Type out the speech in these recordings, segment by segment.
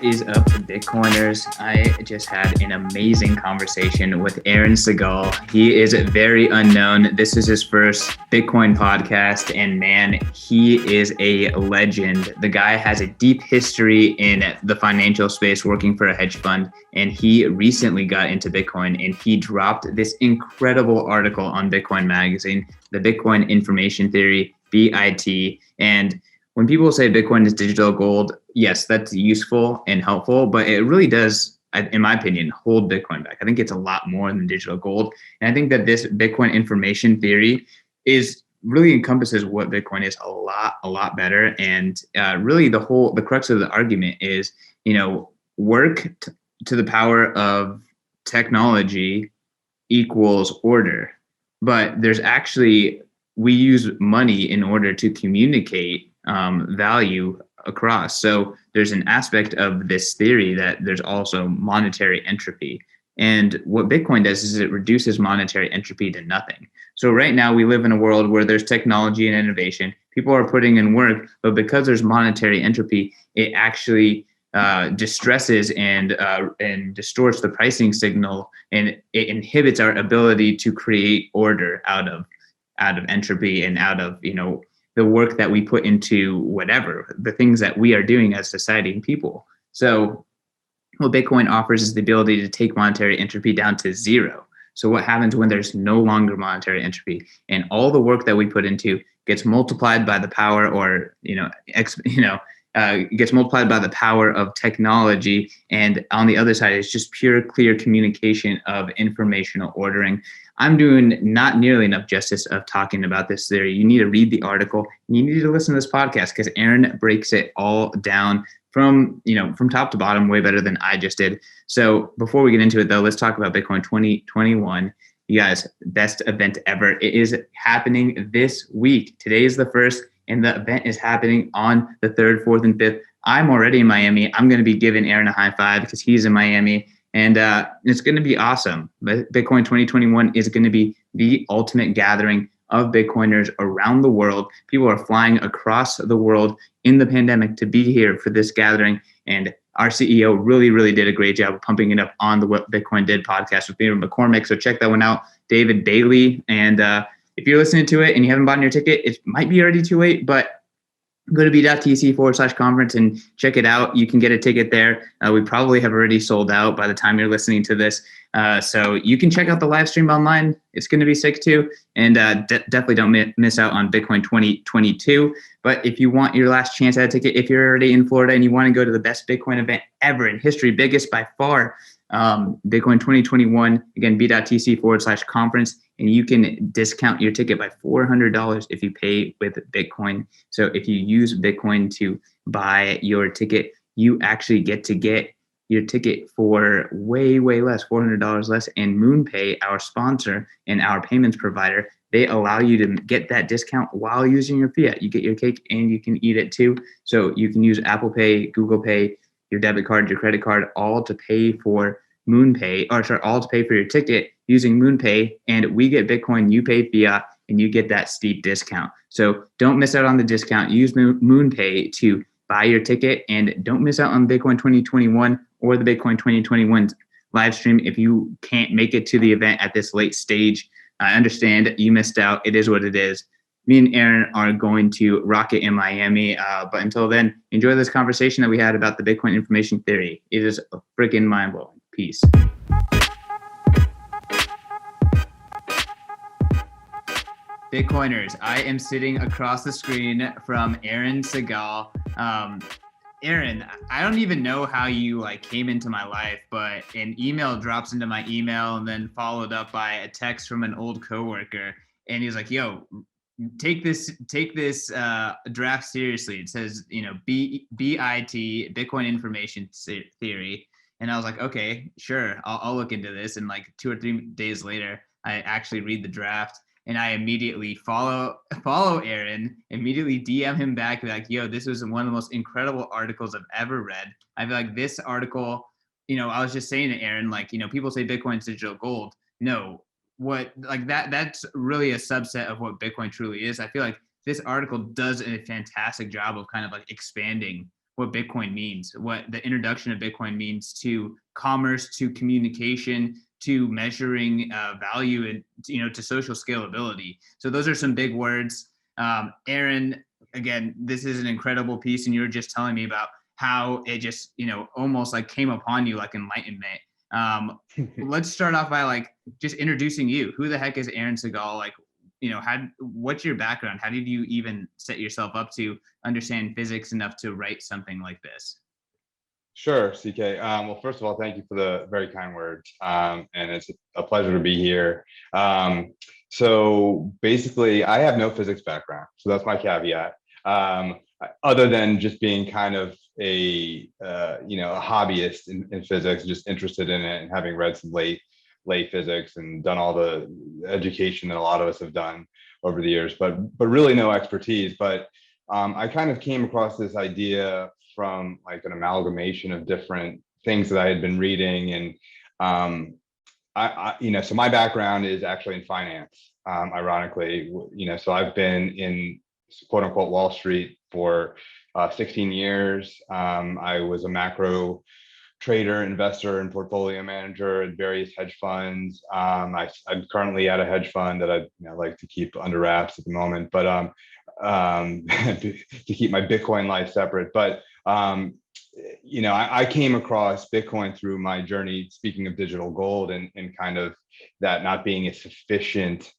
is up, Bitcoiners? I just had an amazing conversation with Aaron Segal. He is very unknown. This is his first Bitcoin podcast, and man, he is a legend. The guy has a deep history in the financial space working for a hedge fund, and he recently got into Bitcoin, and he dropped this incredible article on Bitcoin Magazine, the Bitcoin Information Theory, BIT. And when people say Bitcoin is digital gold, yes, that's useful and helpful, but it really does, in my opinion, hold Bitcoin back. I think it's a lot more than digital gold. And I think that this Bitcoin information theory is really encompasses what Bitcoin is a lot better. And really the crux of the argument is, work to the power of technology equals order. But there's actually, we use money in order to communicate value across. So there's an aspect of this theory that there's also monetary entropy. And what Bitcoin does is it reduces monetary entropy to nothing. So right now we live in a world where there's technology and innovation. People are putting in work, but because there's monetary entropy, it actually distresses and distorts the pricing signal, and it inhibits our ability to create order out of entropy and out of the work that we put into whatever the things that we are doing as society and people. So what Bitcoin offers is the ability to take monetary entropy down to zero. So what happens when there's no longer monetary entropy, and all the work that we put into gets multiplied by the power, or gets multiplied by the power of technology, and on the other side is just pure, clear communication of informational ordering. I'm doing not nearly enough justice of talking about this theory. You need to read the article. You need to listen to this podcast because Aaron breaks it all down from top to bottom way better than I just did. So before we get into it, though, let's talk about Bitcoin 2021. You guys, best event ever. It is happening this week. Today is the first, and the event is happening on the 3rd, 4th, and 5th. I'm already in Miami. I'm going to be giving Aaron a high five because he's in Miami. And it's going to be awesome. But Bitcoin 2021 is going to be the ultimate gathering of Bitcoiners around the world. People are flying across the world in the pandemic to be here for this gathering. And our CEO really, really did a great job of pumping it up on the What Bitcoin Did podcast with Peter McCormick. So check that one out, David Bailey. And if you're listening to it and you haven't bought your ticket, it might be already too late, but go to b.tc/conference and check it out. You can get a ticket there. We probably have already sold out by the time you're listening to this. So you can check out the live stream online. It's going to be sick too. And definitely don't miss out on Bitcoin 2022. But if you want your last chance at a ticket, if you're already in Florida and you want to go to the best Bitcoin event ever in history, biggest by far, Bitcoin 2021, again, b.tc/conference. And you can discount your ticket by $400 if you pay with Bitcoin. So if you use Bitcoin to buy your ticket, you actually get your ticket for way, way less, $400 less. And MoonPay, our sponsor and our payments provider, they allow you to get that discount while using your Fiat. You get your cake and you can eat it too. So you can use Apple Pay, Google Pay, your debit card, your credit card, all to pay for all to pay for your ticket using MoonPay, and we get Bitcoin, you pay Fiat, and you get that steep discount. So don't miss out on the discount. Use MoonPay to buy your ticket, and don't miss out on Bitcoin 2021 or the Bitcoin 2021 live stream if you can't make it to the event at this late stage. I understand you missed out. It is what it is. Me and Aaron are going to rock it in Miami. But until then, enjoy this conversation that we had about the Bitcoin information theory. It is freaking mind-blowing. Peace. Bitcoiners, I am sitting across the screen from Aaron Segal. Aaron, I don't even know how you came into my life, but an email drops into my email and then followed up by a text from an old coworker. And he's like, yo, take this draft seriously. It says, BIT, Bitcoin Information Theory. And I was like, okay, sure, I'll look into this. And 2 or 3 days later, I actually read the draft, and I immediately follow Aaron, immediately DM him back, be like, yo, this was one of the most incredible articles I've ever read. I feel like this article, I was just saying to Aaron, people say Bitcoin's digital gold. No, that's really a subset of what Bitcoin truly is. I feel like this article does a fantastic job of kind of expanding what Bitcoin means, what the introduction of Bitcoin means to commerce, to communication, to measuring value, and to social scalability. So those are some big words. Aaron, again, this is an incredible piece, and you were just telling me about how it just almost like came upon you like enlightenment. Let's start off by like just introducing you. Who the heck is Aaron Segal? Like, what's your background? How did you even set yourself up to understand physics enough to write something like this? Sure, CK. Well, first of all, thank you for the very kind words. And it's a pleasure to be here. So basically, I have no physics background. So that's my caveat. Other than just being kind of a hobbyist in physics, just interested in it and having read some late physics and done all the education that a lot of us have done over the years, but really no expertise. But I kind of came across this idea from like an amalgamation of different things that I had been reading. And so my background is actually in finance, ironically. So I've been in quote unquote Wall Street for 16 years. I was a macro trader, investor, and portfolio manager at various hedge funds. I'm currently at a hedge fund that I like to keep under wraps at the moment, but to keep my Bitcoin life separate. But I came across Bitcoin through my journey, speaking of digital gold, and kind of that not being a sufficient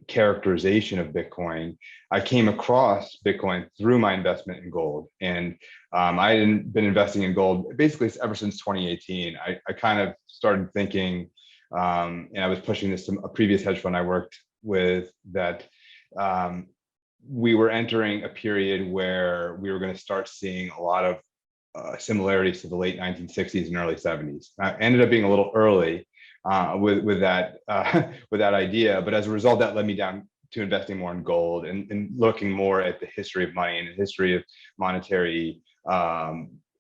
characterization of Bitcoin. I came across Bitcoin through my investment in gold. And I had been investing in gold basically ever since 2018. I kind of started thinking, and I was pushing this to a previous hedge fund I worked with, that we were entering a period where we were going to start seeing a lot of similarities to the late 1960s and early 70s. I ended up being a little early with that idea, but as a result, that led me down to investing more in gold and looking more at the history of money and the history of monetary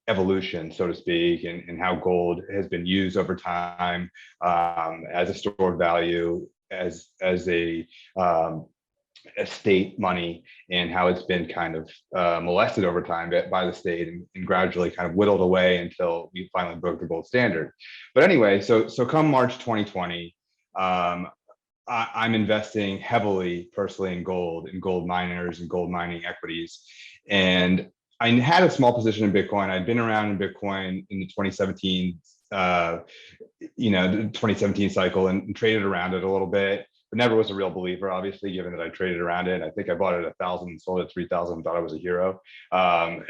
evolution, so to speak, and how gold has been used over time as a store of value, as a state money, and how it's been kind of molested over time by the state and gradually kind of whittled away until we finally broke the gold standard. But anyway, so come March 2020, I'm investing heavily personally in gold miners and gold mining equities. And I had a small position in Bitcoin. I'd been around in Bitcoin in the 2017, the 2017 cycle and traded around it a little bit, but never was a real believer, obviously, given that I traded around it. I think I bought it at 1,000, sold it at 3,000, thought I was a hero. And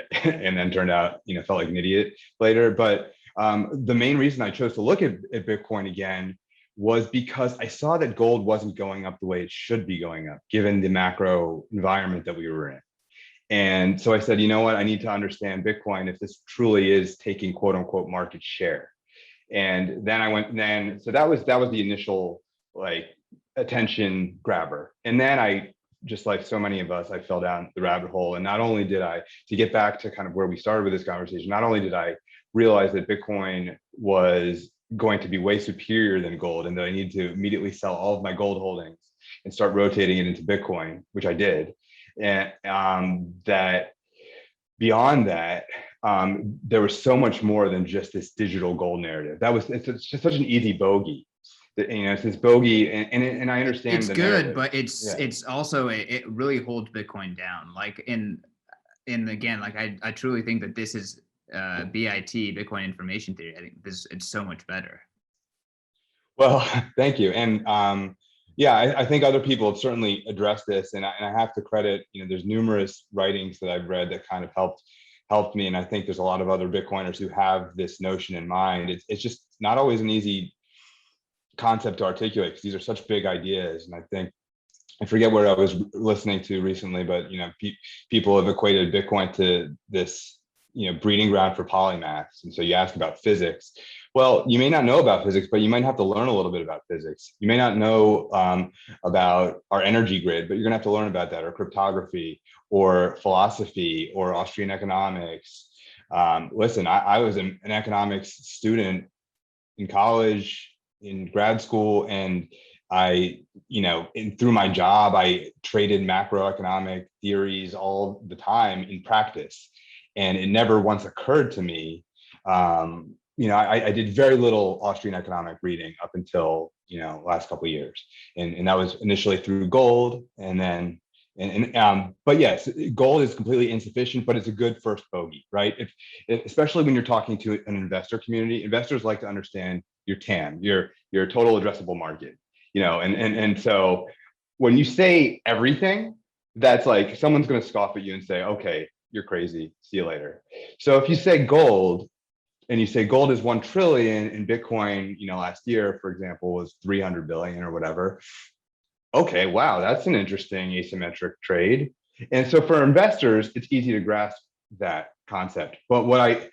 then turned out, felt like an idiot later. But the main reason I chose to look at Bitcoin again was because I saw that gold wasn't going up the way it should be going up, given the macro environment that we were in. And so I said, you know what, I need to understand Bitcoin if this truly is taking quote unquote market share. And then so that was the initial like attention grabber. And then I, just like so many of us, I fell down the rabbit hole. And not only did I, to get back to kind of where we started with this conversation, not only did I realize that Bitcoin was going to be way superior than gold, and that I needed to immediately sell all of my gold holdings and start rotating it into Bitcoin, which I did. And that beyond that, there was so much more than just this digital gold narrative. It's just such an easy bogey. It's this bogey, and I understand it's good, but it's also it really holds Bitcoin down. Like and again, like I truly think that this is BIT, Bitcoin Information Theory. I think it's so much better. Well, thank you. And I think other people have certainly addressed this, and I have to credit, there's numerous writings that I've read that kind of helped me. And I think there's a lot of other Bitcoiners who have this notion in mind. It's just not always an easy concept to articulate, because these are such big ideas. And I think, I forget where I was listening to recently, but people have equated Bitcoin to this breeding ground for polymaths. And so you ask about physics. Well, you may not know about physics, but you might have to learn a little bit about physics. You may not know about our energy grid, but you're gonna have to learn about that, or cryptography, or philosophy, or Austrian economics. Listen, I was an economics student in college, in grad school, and I, through my job, I traded macroeconomic theories all the time in practice. And it never once occurred to me. I did very little Austrian economic reading up until, last couple of years. And that was initially through gold. And then, but yes, gold is completely insufficient, but it's a good first bogey, right? Especially when you're talking to an investor community, investors like to understand your TAM, your total addressable market, and so when you say everything, that's like someone's going to scoff at you and say, okay, you're crazy, see you later. So if you say gold, and you say gold is 1 trillion and Bitcoin, last year, for example, was 300 billion or whatever. Okay, wow, that's an interesting asymmetric trade. And so for investors, it's easy to grasp that concept. But what I've,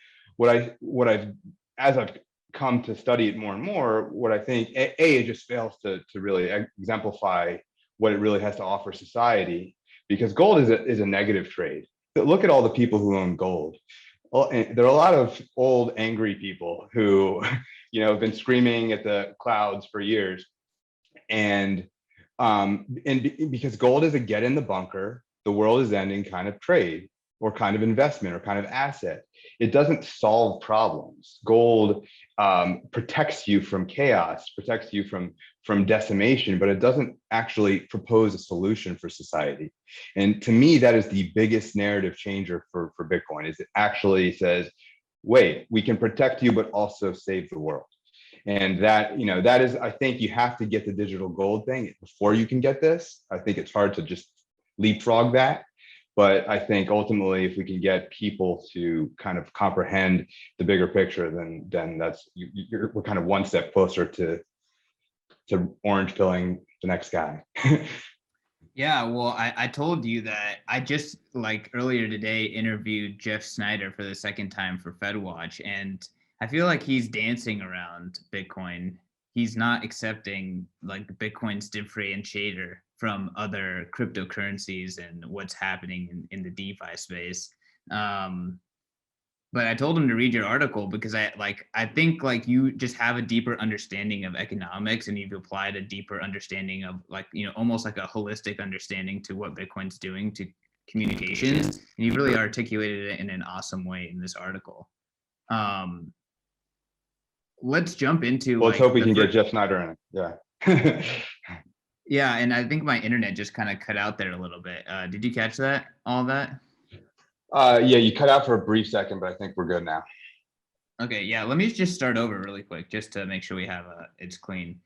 as I've come to study it more and more, what I think, it just fails to really exemplify what it really has to offer society, because gold is a negative trade. But look at all the people who own gold. Well, there are a lot of old, angry people who, have been screaming at the clouds for years. And because gold is a get in the bunker, the world is ending kind of trade, or kind of investment, or kind of asset. It doesn't solve problems. Gold protects you from chaos, protects you from decimation, but it doesn't actually propose a solution for society. And to me, that is the biggest narrative changer for Bitcoin, is it actually says, wait, we can protect you, but also save the world. And that is, I think you have to get the digital gold thing before you can get this. I think it's hard to just leapfrog that. But I think ultimately, if we can get people to kind of comprehend the bigger picture, then that's we're kind of one step closer to orange pilling the next guy. Yeah, well, I told you that I just, like, earlier today interviewed Jeff Snyder for the second time for FedWatch, and I feel like he's dancing around Bitcoin. He's not accepting, like, Bitcoin's differentiator from other cryptocurrencies and what's happening in the DeFi space. But I told him to read your article because I think like you just have a deeper understanding of economics, and you've applied a deeper understanding of, like, almost like a holistic understanding to what Bitcoin's doing to communications, and you really articulated it in an awesome way in this article. Let's jump into, let's hope we can get Jeff Snyder in it. Yeah. Yeah, and I think my internet just kind of cut out there a little bit. Did you catch that? All of that? Yeah, you cut out for a brief second, but I think we're good now. Okay, yeah, let me just start over really quick just to make sure we have it's clean.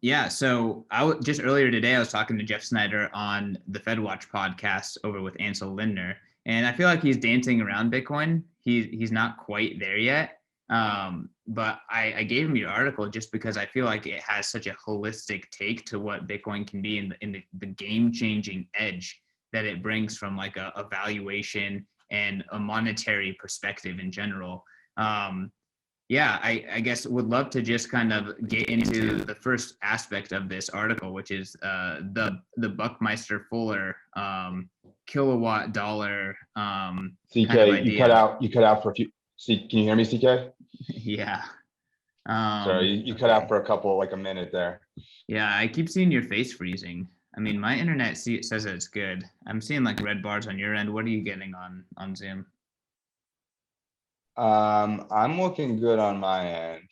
Yeah, so just earlier today, I was talking to Jeff Snyder on the FedWatch podcast over with Ansel Lindner, and I feel like he's dancing around Bitcoin. He's not quite there yet. But I gave him your article just because I feel like it has such a holistic take to what Bitcoin can be in the game-changing edge that it brings from, like, a valuation and a monetary perspective in general. Yeah, I guess would love to just kind of get into the first aspect of this article, which is the Buckminster Fuller kilowatt dollar CK, kind of idea. You cut out for a few. See, can you hear me, CK? Yeah. Sorry, you cut out for a minute there. Yeah, I keep seeing your face freezing. I mean, my internet says that it's good. I'm seeing, like, red bars on your end. What are you getting on Zoom? I'm looking good on my end.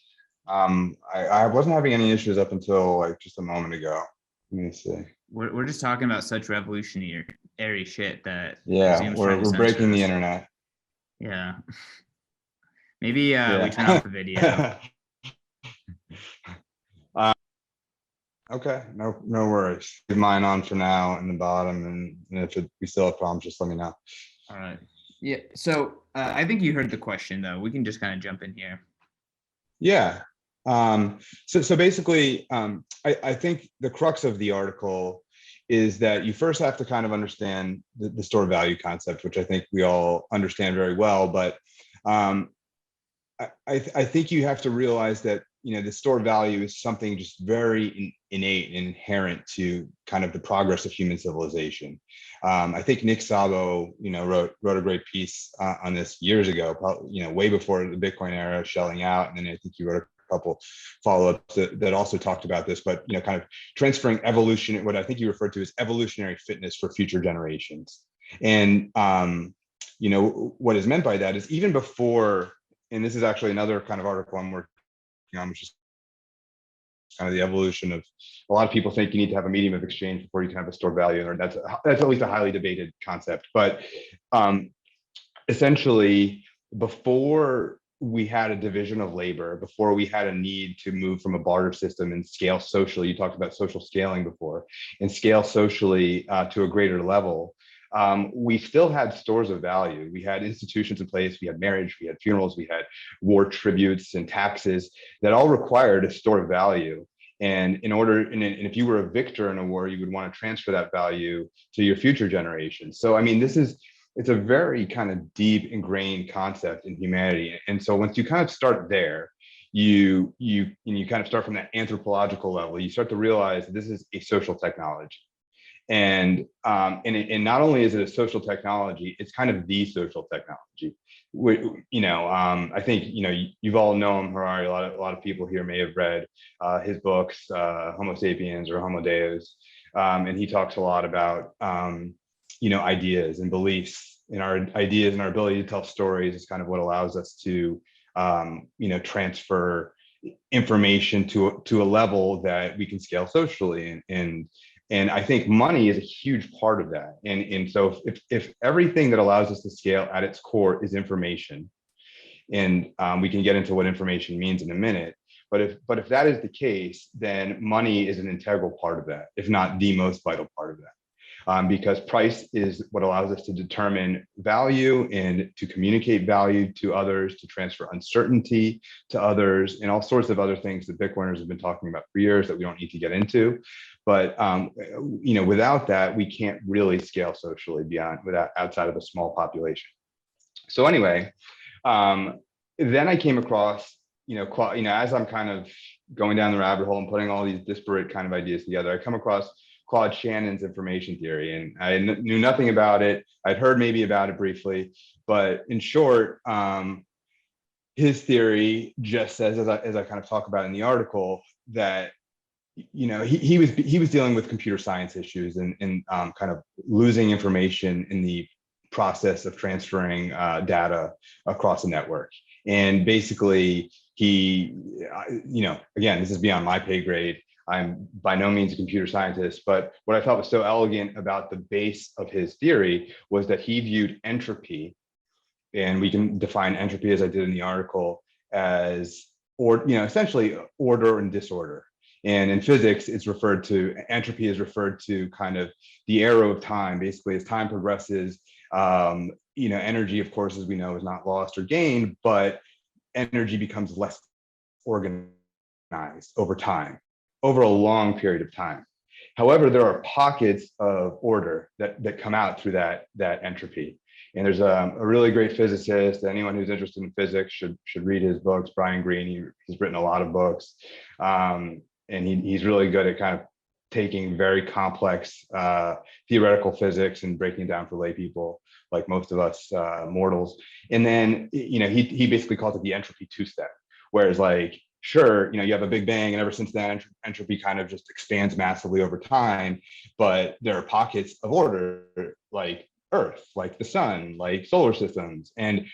I wasn't having any issues up until, like, just a moment ago. Let me see. We're just talking about such revolutionary shit that Zoom's we're breaking the internet. Yeah. Maybe we turn off the video. Okay, no worries. Leave mine on for now in the bottom, and if we still have problems, just let me know. All right. Yeah. So I think you heard the question, though. We can just kind of jump in here. Yeah. So basically, I think the crux of the article is that you first have to kind of understand the store value concept, which I think we all understand very well. But I think you have to realize that, the store value is something just very innate and inherent to kind of the progress of human civilization. I think Nick Szabo, wrote a great piece on this years ago, probably, way before the Bitcoin era, shelling out. And then I think you wrote a couple follow-ups that also talked about this, but, kind of transferring evolution, what I think you referred to as evolutionary fitness for future generations. And what is meant by that is even before, and this is actually another kind of article I'm working on, which is kind of the evolution of, a lot of people think you need to have a medium of exchange before you can have a stored value, or that's at least a highly debated concept. But essentially, before we had a division of labor, before we had a need to move from a barter system and scale socially, you talked about social scaling before, and scale socially to a greater level, we still had stores of value. We had institutions in place, we had marriage, we had funerals, we had war tributes and taxes that all required a store of value. And if you were a victor in a war, you would want to transfer that value to your future generations. So, I mean, it's a very kind of deep ingrained concept in humanity. And so once you kind of start there, you kind of start from that anthropological level, you start to realize that this is a social technology. And not only is it a social technology, it's kind of the social technology. I think you've all known Harari. A lot of people here may have read his books, Homo Sapiens or Homo Deus, and he talks a lot about ideas and beliefs. And our ideas and our ability to tell stories is kind of what allows us to transfer information to a level that we can scale socially. And I think money is a huge part of that. And so if everything that allows us to scale at its core is information, and we can get into what information means in a minute, but if that is the case, then money is an integral part of that, if not the most vital part of that. Because price is what allows us to determine value and to communicate value to others, to transfer uncertainty to others, and all sorts of other things that Bitcoiners have been talking about for years that we don't need to get into. But without that, we can't really scale socially outside of a small population. So anyway, then I came across, as I'm kind of going down the rabbit hole and putting all these disparate kind of ideas together, I come across Claude Shannon's information theory, and I knew nothing about it. I'd heard maybe about it briefly, but in short, his theory just says, as I kind of talk about in the article, that he was dealing with computer science issues and kind of losing information in the process of transferring data across a network. And basically, again, this is beyond my pay grade. I'm by no means a computer scientist, but what I thought was so elegant about the base of his theory was that he viewed entropy, and we can define entropy as I did in the article, as essentially order and disorder. And in physics, entropy is referred to kind of the arrow of time. Basically, as time progresses, energy, of course, as we know, is not lost or gained, but energy becomes less organized over time, over a long period of time. However, there are pockets of order that come out through that entropy. And there's a really great physicist. Anyone who's interested in physics should read his books. Brian Greene, he's written a lot of books. And he's really good at kind of taking very complex theoretical physics and breaking it down for lay people, like most of us mortals. And then, he basically calls it the entropy two-step, whereas sure, you have a big bang, and ever since then, entropy kind of just expands massively over time. But there are pockets of order, like Earth, like the sun, like solar systems. And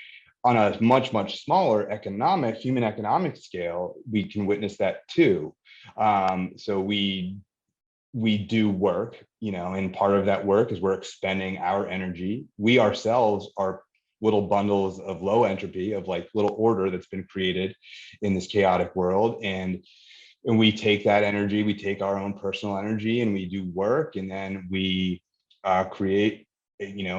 on a much, much smaller human economic scale, we can witness that too. So we do work, and part of that work is we're expending our energy. We ourselves are little bundles of low entropy, of little order that's been created in this chaotic world. And we take that energy, we take our own personal energy, and we do work, and then we create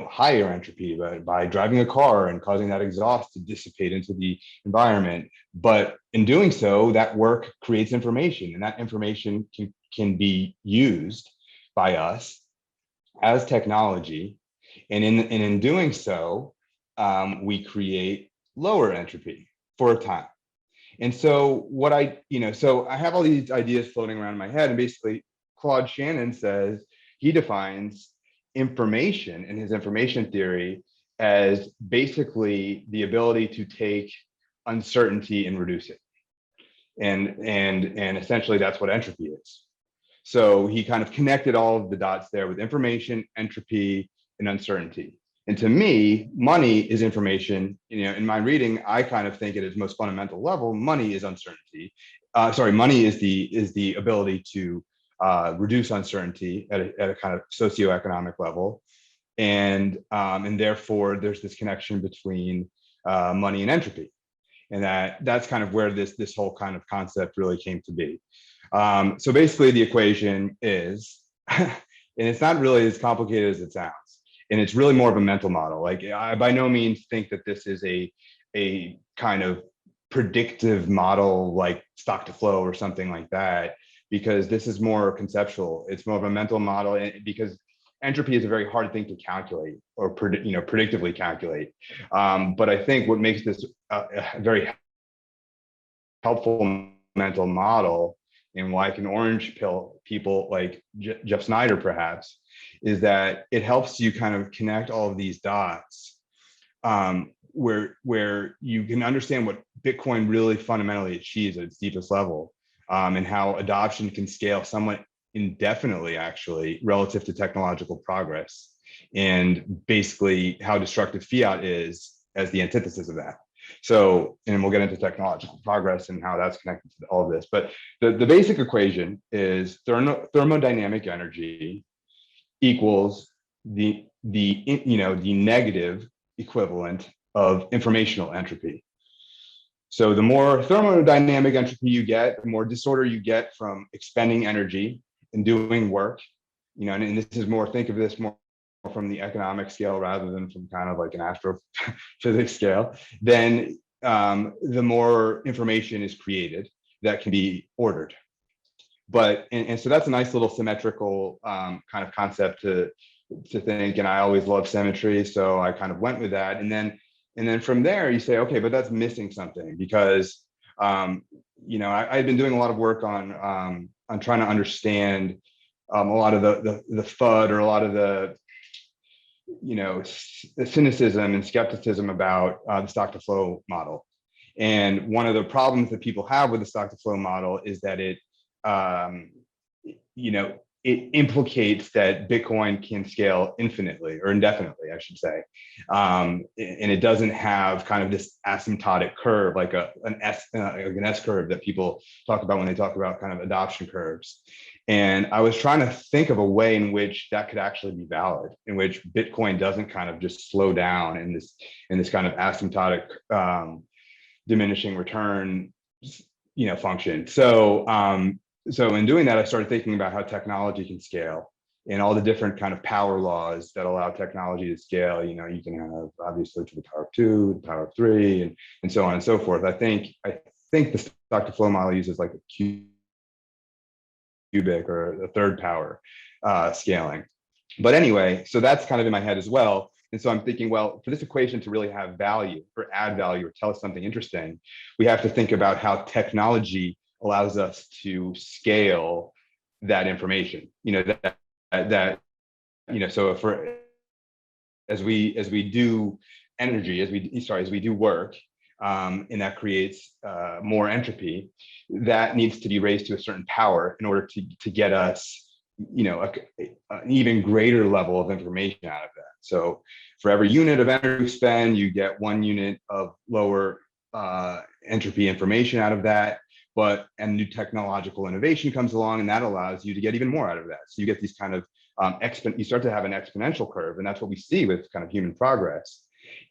higher entropy by driving a car and causing that exhaust to dissipate into the environment. But in doing so, that work creates information, and that information can be used by us as technology. And in doing so, we create lower entropy for a time. And so so I have all these ideas floating around in my head, and basically Claude Shannon says he defines information in his information theory as basically the ability to take uncertainty and reduce it. And essentially that's what entropy is. So he kind of connected all of the dots there with information, entropy, and uncertainty. And to me, money is information. In my reading, I kind of think at its most fundamental level, money is uncertainty. Money is the ability to reduce uncertainty at a kind of socioeconomic level, and therefore there's this connection between money and entropy, and that's kind of where this whole kind of concept really came to be. So basically, the equation is, and it's not really as complicated as it sounds, and it's really more of a mental model. Like, I by no means think that this is a kind of predictive model like stock to flow or something like that, because this is more conceptual. It's more of a mental model, because entropy is a very hard thing to calculate or predictively calculate. But I think what makes this a very helpful mental model, and why I can orange pill people like Jeff Snyder perhaps, is that it helps you kind of connect all of these dots, where you can understand what Bitcoin really fundamentally achieves at its deepest level, and how adoption can scale somewhat indefinitely, actually, relative to technological progress, and basically how destructive fiat is as the antithesis of that. So, and we'll get into technological progress and how that's connected to all of this. But the basic equation is thermodynamic energy equals the negative equivalent of informational entropy. So the more thermodynamic entropy you get, the more disorder you get from expending energy and doing work. And this is more, think of this more from the economic scale rather than from kind of like an astrophysics scale, then the more information is created that can be ordered. But and so that's a nice little symmetrical kind of concept to think, and I always love symmetry, so I kind of went with that. And then from there you say, okay, but that's missing something, because I've been doing a lot of work on trying to understand a lot of the FUD, or a lot of the cynicism and skepticism about the stock to flow model. And one of the problems that people have with the stock to flow model is that it implicates that Bitcoin can scale infinitely, or indefinitely, I should say. And it doesn't have kind of this asymptotic curve, like an S curve that people talk about when they talk about kind of adoption curves. And I was trying to think of a way in which that could actually be valid, in which Bitcoin doesn't kind of just slow down in this kind of asymptotic diminishing return, function. So in doing that, I started thinking about how technology can scale, and all the different kind of power laws that allow technology to scale. You can have, obviously, to the power of 2, the power of 3, and so on and so forth. I think the stock to flow model uses like a cubic or a third power scaling. But anyway, so that's kind of in my head as well. And so I'm thinking, well, for this equation to really have value, or add value, or tell us something interesting, we have to think about how technology allows us to scale that information. So if we're, as we do energy, as we do work, and that creates more entropy, that needs to be raised to a certain power in order to get us, an even greater level of information out of that. So for every unit of energy you spend, you get 1 unit of lower entropy information out of that. But a new technological innovation comes along, and that allows you to get even more out of that. So you get these kind of you start to have an exponential curve, and that's what we see with kind of human progress.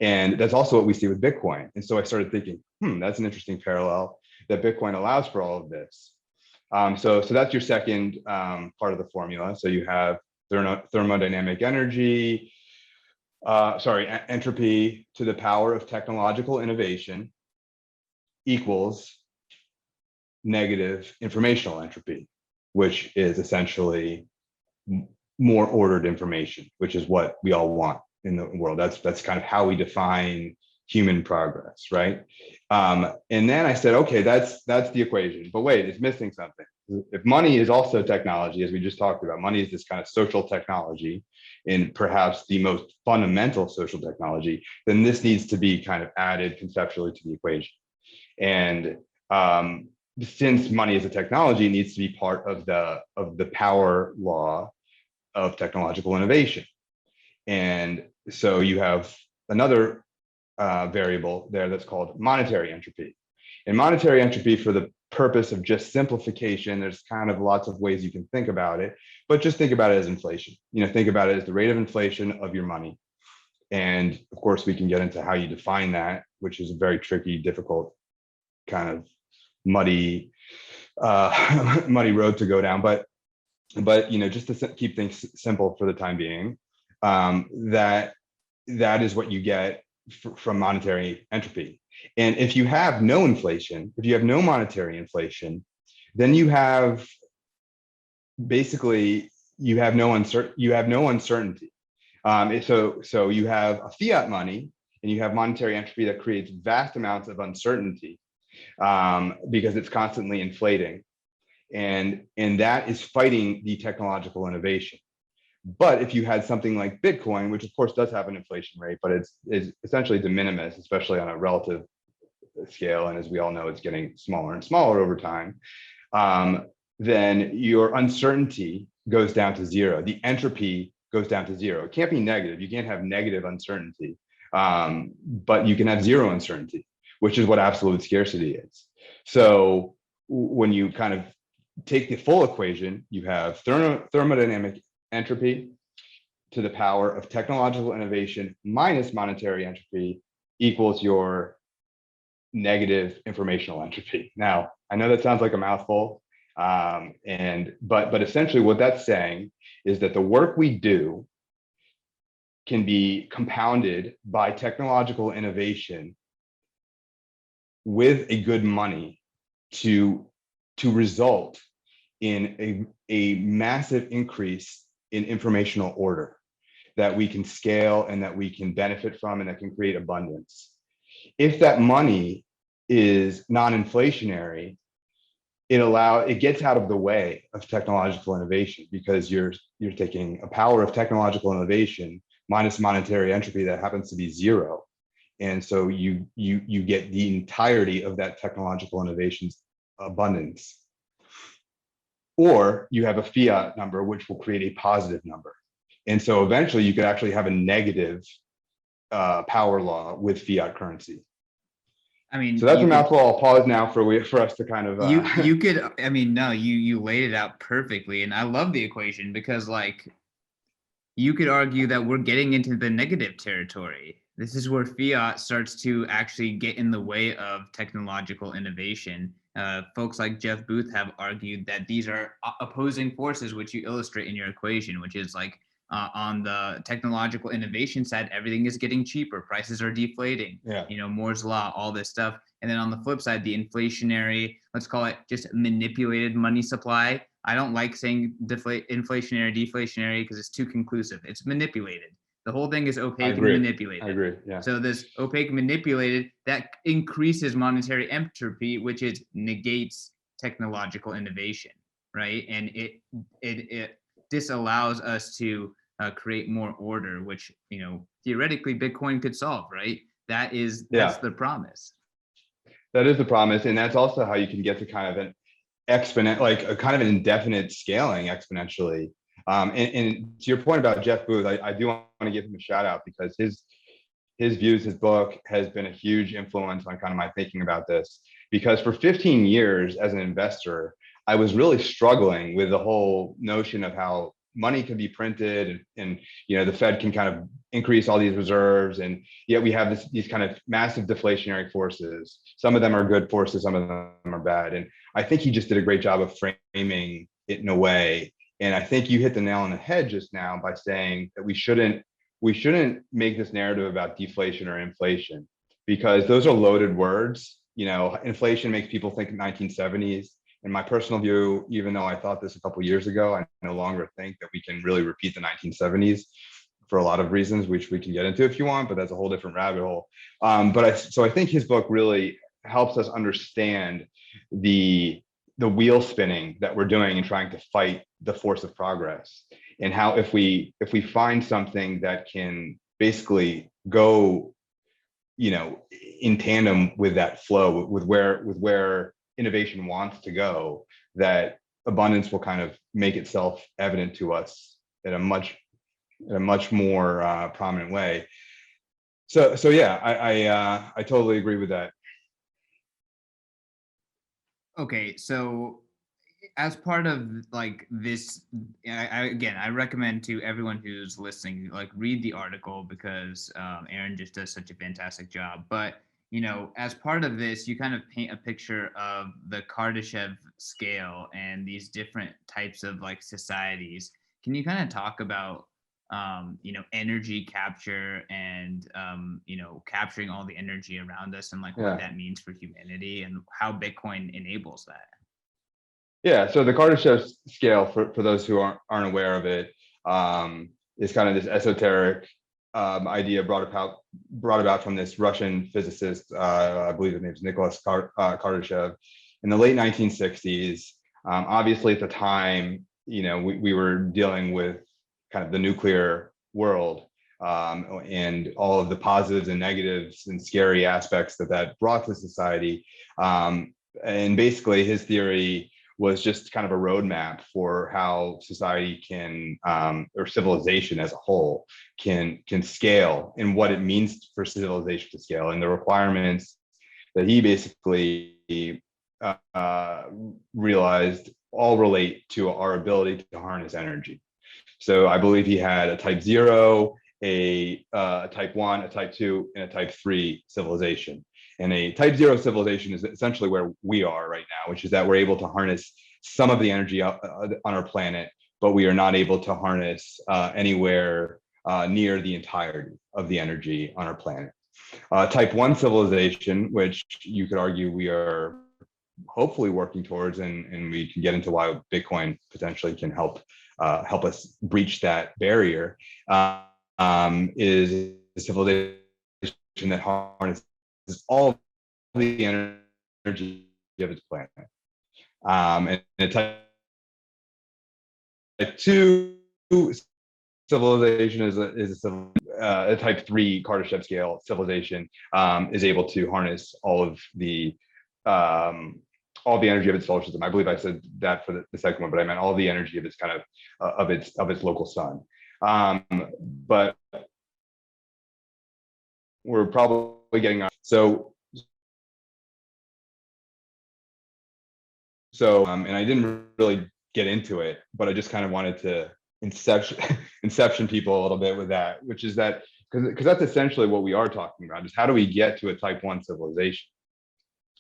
And that's also what we see with Bitcoin. And so I started thinking, that's an interesting parallel, that Bitcoin allows for all of this. So that's your second part of the formula. So you have thermodynamic energy, entropy to the power of technological innovation equals negative informational entropy, which is essentially more ordered information, which is what we all want in the world. That's kind of how we define human progress, right? And then I said, okay, that's the equation, but wait, it's missing something. If money is also technology, as we just talked about, money is this kind of social technology, and perhaps the most fundamental social technology, then this needs to be kind of added conceptually to the equation. And since money is a technology, it needs to be part of the power law of technological innovation. And So you have another variable there that's called monetary entropy. And monetary entropy, for the purpose of just simplification, there's kind of lots of ways you can think about it, but just think about it as inflation. Think about it as the rate of inflation of your money. And of course, we can get into how you define that, which is a very tricky, difficult, kind of muddy, muddy road to go down. But just to keep things simple for the time being, that is what you get from monetary entropy. And if you have no inflation, if you have no monetary inflation, then you have basically you have no uncertainty. So you have a fiat money and you have monetary entropy that creates vast amounts of uncertainty because it's constantly inflating, and that is fighting the technological innovation. But if you had something like Bitcoin, which of course does have an inflation rate, but it's essentially de minimis, especially on a relative scale, and as we all know, it's getting smaller and smaller over time, then your uncertainty goes down to zero. The entropy goes down to zero. It can't be negative. You can't have negative uncertainty, but you can have zero uncertainty, which is what absolute scarcity is. So when you kind of take the full equation, you have thermodynamic entropy to the power of technological innovation minus monetary entropy equals your negative informational entropy. Now, I know that sounds like a mouthful, but essentially what that's saying is that the work we do can be compounded by technological innovation with a good money to result in a massive increase in informational order that we can scale and that we can benefit from and that can create abundance. If that money is non-inflationary, it gets out of the way of technological innovation, because you're taking a power of technological innovation minus monetary entropy that happens to be zero. And so you get the entirety of that technological innovation's abundance. Or you have a fiat number, which will create a positive number. And so eventually you could actually have a negative power law with fiat currency. I mean, so that's a mouthful. I'll pause now for us to kind of. You could. I mean, no, you laid it out perfectly, and I love the equation because, like, you could argue that we're getting into the negative territory. This is where fiat starts to actually get in the way of technological innovation. Folks like Jeff Booth have argued that these are opposing forces, which you illustrate in your equation, which is like on the technological innovation side, everything is getting cheaper. Prices are deflating. Yeah. Moore's law, all this stuff. And then on the flip side, the inflationary, let's call it just manipulated money supply. I don't like saying inflationary, deflationary, because it's too conclusive. It's manipulated. The whole thing is opaque and manipulated. I agree. Yeah. So this opaque, manipulated, that increases monetary entropy, which is negates technological innovation, right? And it disallows us to create more order, which theoretically Bitcoin could solve, right? That's the promise. That is the promise, and that's also how you can get to kind of an exponent, like a kind of an indefinite scaling exponentially. And to your point about Jeff Booth, I do want to give him a shout out, because his views, his book has been a huge influence on kind of my thinking about this. Because for 15 years as an investor, I was really struggling with the whole notion of how money can be printed and the Fed can kind of increase all these reserves, and yet we have these kind of massive deflationary forces. Some of them are good forces, some of them are bad. And I think he just did a great job of framing it in a way. And I think you hit the nail on the head just now by saying that we shouldn't make this narrative about deflation or inflation, because those are loaded words. Inflation makes people think 1970s. In my personal view, even though I thought this a couple of years ago, I no longer think that we can really repeat the 1970s for a lot of reasons, which we can get into if you want, but that's a whole different rabbit hole. So I think his book really helps us understand the wheel spinning that we're doing in trying to fight the force of progress, and how if we find something that can basically go, in tandem with that flow, with where innovation wants to go, that abundance will kind of make itself evident to us at a much in a much more prominent way. So yeah, I totally agree with that. Okay, so as part of like this, again, I recommend to everyone who's listening, like read the article because Aaron just does such a fantastic job. But as part of this, you kind of paint a picture of the Kardashev scale and these different types of like societies. Can you kind of talk about energy capture and capturing all the energy around us and like what that means for humanity and how Bitcoin enables that? Yeah, so the Kardashev scale, for those who aren't aware of it, is kind of this esoteric idea brought about from this Russian physicist, I believe his name is Nicholas Kardashev, in the late 1960s. Obviously, at the time, we were dealing with kind of the nuclear world, and all of the positives and negatives and scary aspects that brought to society. And basically, his theory was just kind of a roadmap for how society can, or civilization as a whole, can scale, and what it means for civilization to scale, and the requirements that he basically realized all relate to our ability to harness energy. So I believe he had a type 0, a type 1, a type 2, and a type 3 civilization. And a type 0 civilization is essentially where we are right now, which is that we're able to harness some of the energy on our planet, but we are not able to harness anywhere near the entirety of the energy on our planet. Type 1 civilization, which you could argue we are hopefully working towards, and we can get into why Bitcoin potentially can help us breach that barrier, is a civilization that harnesses all the energy of its planet. And a type 2 civilization is a type 3 Kardashev scale civilization, is able to harness all of the energy of its solar system. I believe I said that for the second one, but I meant all the energy of its kind of its local sun. But we're probably getting so and I didn't really get into it, but I just kind of wanted to inception people a little bit with that, which is that because that's essentially what we are talking about, is how do we get to a type 1 civilization.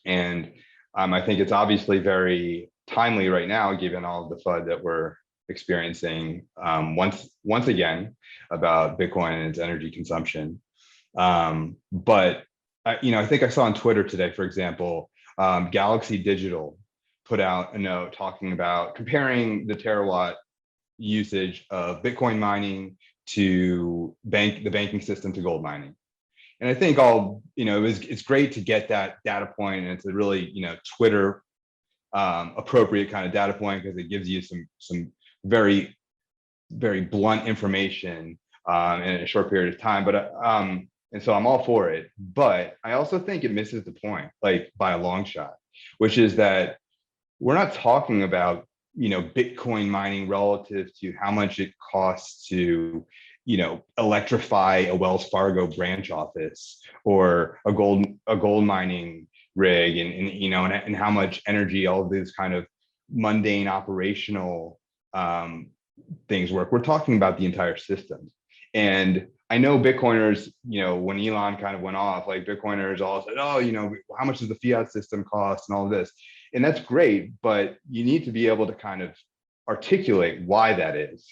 And I think it's obviously very timely right now, given all of the FUD that we're experiencing once again about Bitcoin and its energy consumption. But I think I saw on Twitter today, for example, Galaxy Digital put out a note talking about comparing the terawatt usage of Bitcoin mining to the banking system to gold mining. And I think it's great to get that data point, and it's a really Twitter appropriate kind of data point, because it gives you some very, very blunt information in a short period of time. But and so I'm all for it, but I also think it misses the point, like by a long shot, which is that we're not talking about Bitcoin mining relative to how much it costs to electrify a Wells Fargo branch office or a gold mining rig, and how much energy all of these kind of mundane operational things work. We're talking about the entire system. And I know Bitcoiners, when Elon kind of went off, like Bitcoiners all said, oh, how much does the fiat system cost and all of this? And that's great, but you need to be able to kind of articulate why that is,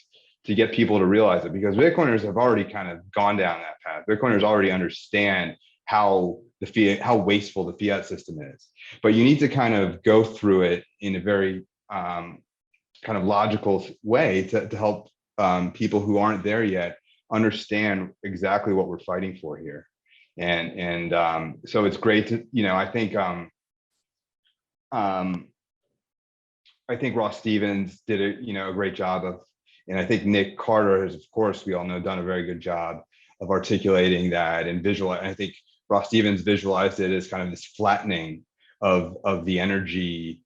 to get people to realize it, because Bitcoiners have already kind of gone down that path. Bitcoiners already understand how wasteful the fiat system is, but you need to kind of go through it in a very kind of logical way to help people who aren't there yet understand exactly what we're fighting for here. And so it's great to, I think Ross Stevens did a great job of, and I think Nick Carter has, of course, we all know, done a very good job of articulating that and visualize. I think Ross Stevens visualized it as kind of this flattening of the energy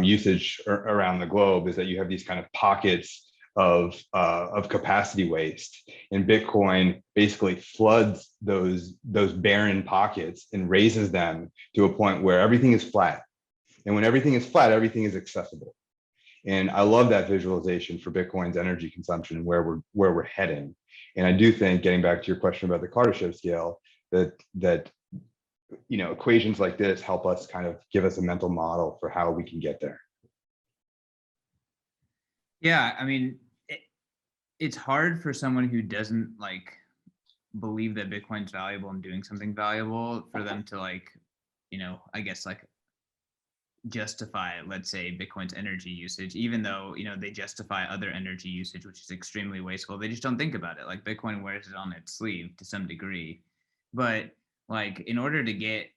usage around the globe, is that you have these kind of pockets of capacity waste, and Bitcoin basically floods those barren pockets and raises them to a point where everything is flat. And when everything is flat, everything is accessible. And I love that visualization for Bitcoin's energy consumption and where we're heading. And I do think, getting back to your question about the Kardashev scale, that equations like this help us kind of give us a mental model for how we can get there. Yeah, I mean, it's hard for someone who doesn't like believe that Bitcoin's valuable and doing something valuable for them to like, I guess like justify, let's say, Bitcoin's energy usage, even though, they justify other energy usage, which is extremely wasteful. They just don't think about it. Like Bitcoin wears it on its sleeve to some degree. But like in order to get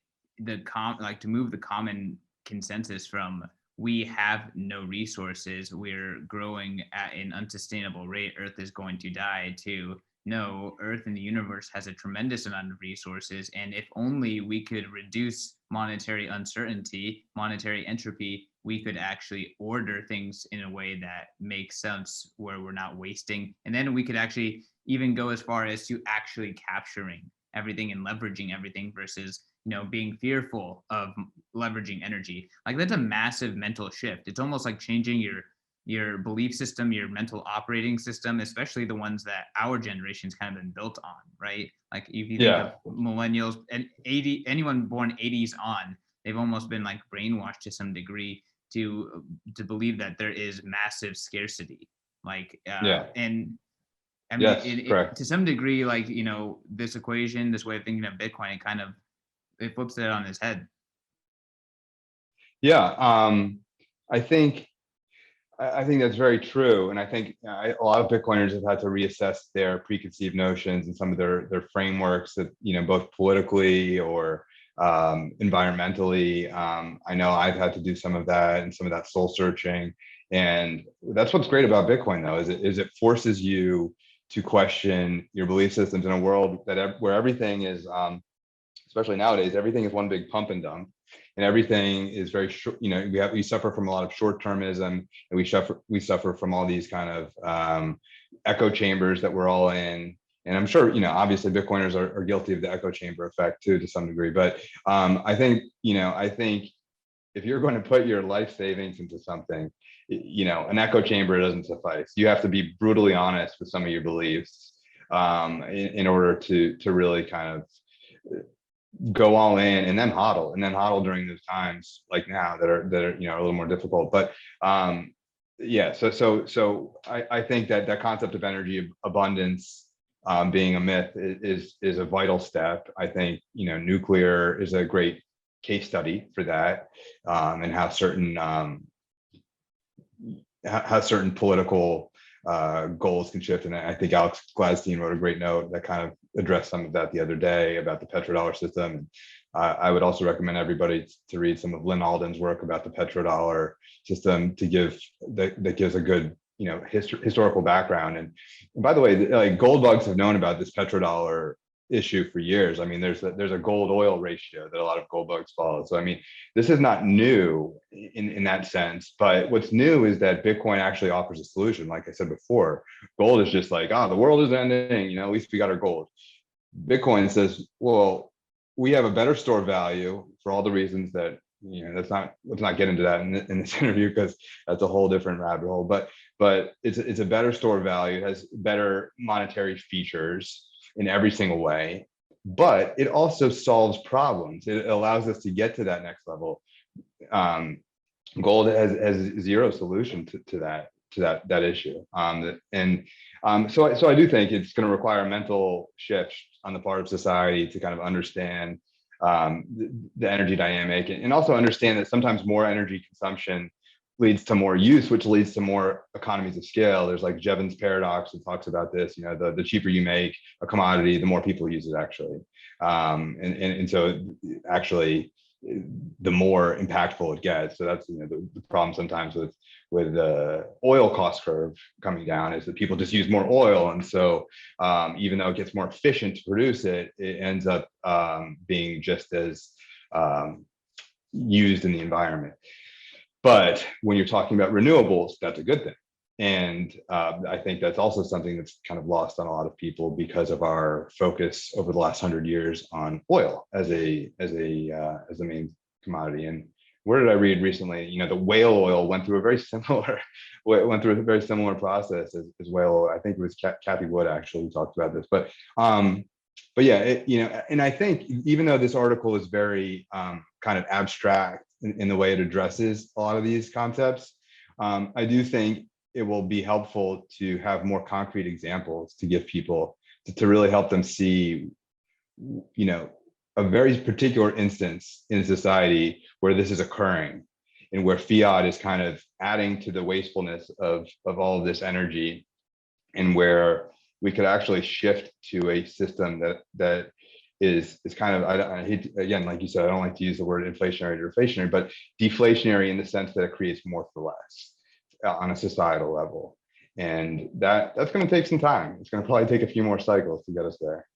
to move the common consensus from we have no resources, we're growing at an unsustainable rate, Earth is going to die, to no, Earth and the universe has a tremendous amount of resources, and if only we could reduce monetary uncertainty, monetary entropy, we could actually order things in a way that makes sense, where we're not wasting. And then we could actually even go as far as to actually capturing everything and leveraging everything versus being fearful of leveraging energy. Like that's a massive mental shift. It's almost like changing your belief system, your mental operating system, especially the ones that our generation's kind of been built on, right? Like if you think of millennials and anyone born 80s on, they've almost been like brainwashed to some degree to believe that there is massive scarcity. Like, and I mean, correct. To some degree, like, this equation, this way of thinking of Bitcoin, it flips it on its head. Yeah, I think that's very true, and I think a lot of Bitcoiners have had to reassess their preconceived notions and some of their frameworks that both politically or environmentally. I know I've had to do some of that and some of that soul searching, and that's what's great about Bitcoin, though, is it forces you to question your belief systems in a world where everything is, especially nowadays, everything is one big pump and dump, and everything is very short. We suffer from a lot of short-termism, and we suffer from all these kind of echo chambers that we're all in. And I'm sure, obviously Bitcoiners are guilty of the echo chamber effect too, to some degree. But I think if you're going to put your life savings into something, an echo chamber doesn't suffice. You have to be brutally honest with some of your beliefs in order to really kind of go all in, and then hodl during those times like now that are a little more difficult. But so I think that concept of energy abundance being a myth is a vital step. I think nuclear is a great case study for that, and how certain political goals can shift. And I think Alex Gladstein wrote a great note that kind of addressed some of that the other day about the petrodollar system. And I would also recommend everybody to read some of Lynn Alden's work about the petrodollar system that gives a good historical background. And by the way, like gold bugs have known about this petrodollar issue for years. I mean, there's a gold oil ratio that a lot of gold bugs follow. So I mean, this is not new in that sense, but what's new is that Bitcoin actually offers a solution. Like I said before, gold is just like, the world is ending, at least we got our gold. Bitcoin says, well, we have a better store value for all the reasons that let's not get into that in this interview, because that's a whole different rabbit hole. But it's a better store value, it has better monetary features in every single way, but it also solves problems. It allows us to get to that next level. Gold has zero solution to that issue. So I do think it's going to require a mental shift on the part of society to kind of understand the energy dynamic, and also understand that sometimes more energy consumption leads to more use, which leads to more economies of scale. There's like Jevons paradox that talks about this. The cheaper you make a commodity, the more people use it actually, and so actually the more impactful it gets. So that's the problem sometimes with the oil cost curve coming down, is that people just use more oil, and so even though it gets more efficient to produce it, it ends up being just as used in the environment. But when you're talking about renewables, that's a good thing. And I think that's also something that's kind of lost on a lot of people because of our focus over the last 100 years on oil as a main commodity. And where did I read recently? You know, the whale oil went through a very similar process as whale oil. I think it was Kathy Wood actually who talked about this. But yeah, and I think even though this article is very kind of abstract in the way it addresses a lot of these concepts, I do think it will be helpful to have more concrete examples to give people to really help them see, a very particular instance in society where this is occurring and where fiat is kind of adding to the wastefulness of all of this energy, and where we could actually shift to a system that is kind of, I hate to, again, like you said, I don't like to use the word inflationary or deflationary, but deflationary in the sense that it creates more for less on a societal level. And that's going to take some time. It's going to probably take a few more cycles to get us there.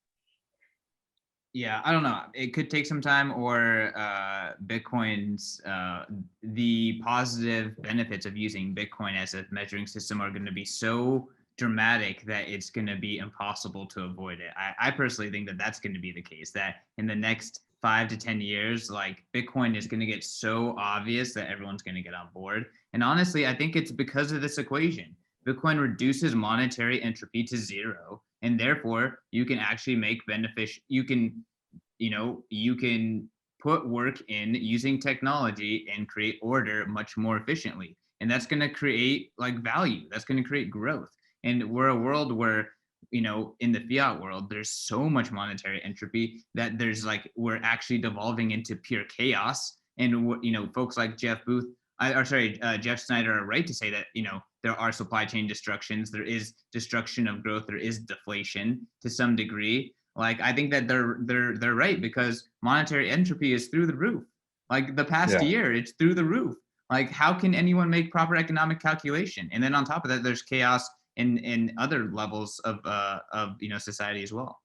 Yeah, I don't know. It could take some time, or Bitcoin's the positive benefits of using Bitcoin as a measuring system are going to be so dramatic that it's going to be impossible to avoid it. I personally think that that's going to be the case, that in the next 5 to 10 years, like Bitcoin is going to get so obvious that everyone's going to get on board. And honestly, I think it's because of this equation. Bitcoin reduces monetary entropy to zero, and therefore you can actually make you can put work in using technology and create order much more efficiently. And that's going to create like value. That's going to create growth. And we're a world where, in the fiat world, there's so much monetary entropy that we're actually devolving into pure chaos. And, folks like Jeff Snyder are right to say that, there are supply chain destructions, there is destruction of growth, there is deflation to some degree. Like, I think that they're right, because monetary entropy is through the roof. Like the past year, it's through the roof. Like, how can anyone make proper economic calculation? And then on top of that, there's chaos in other levels of society as well.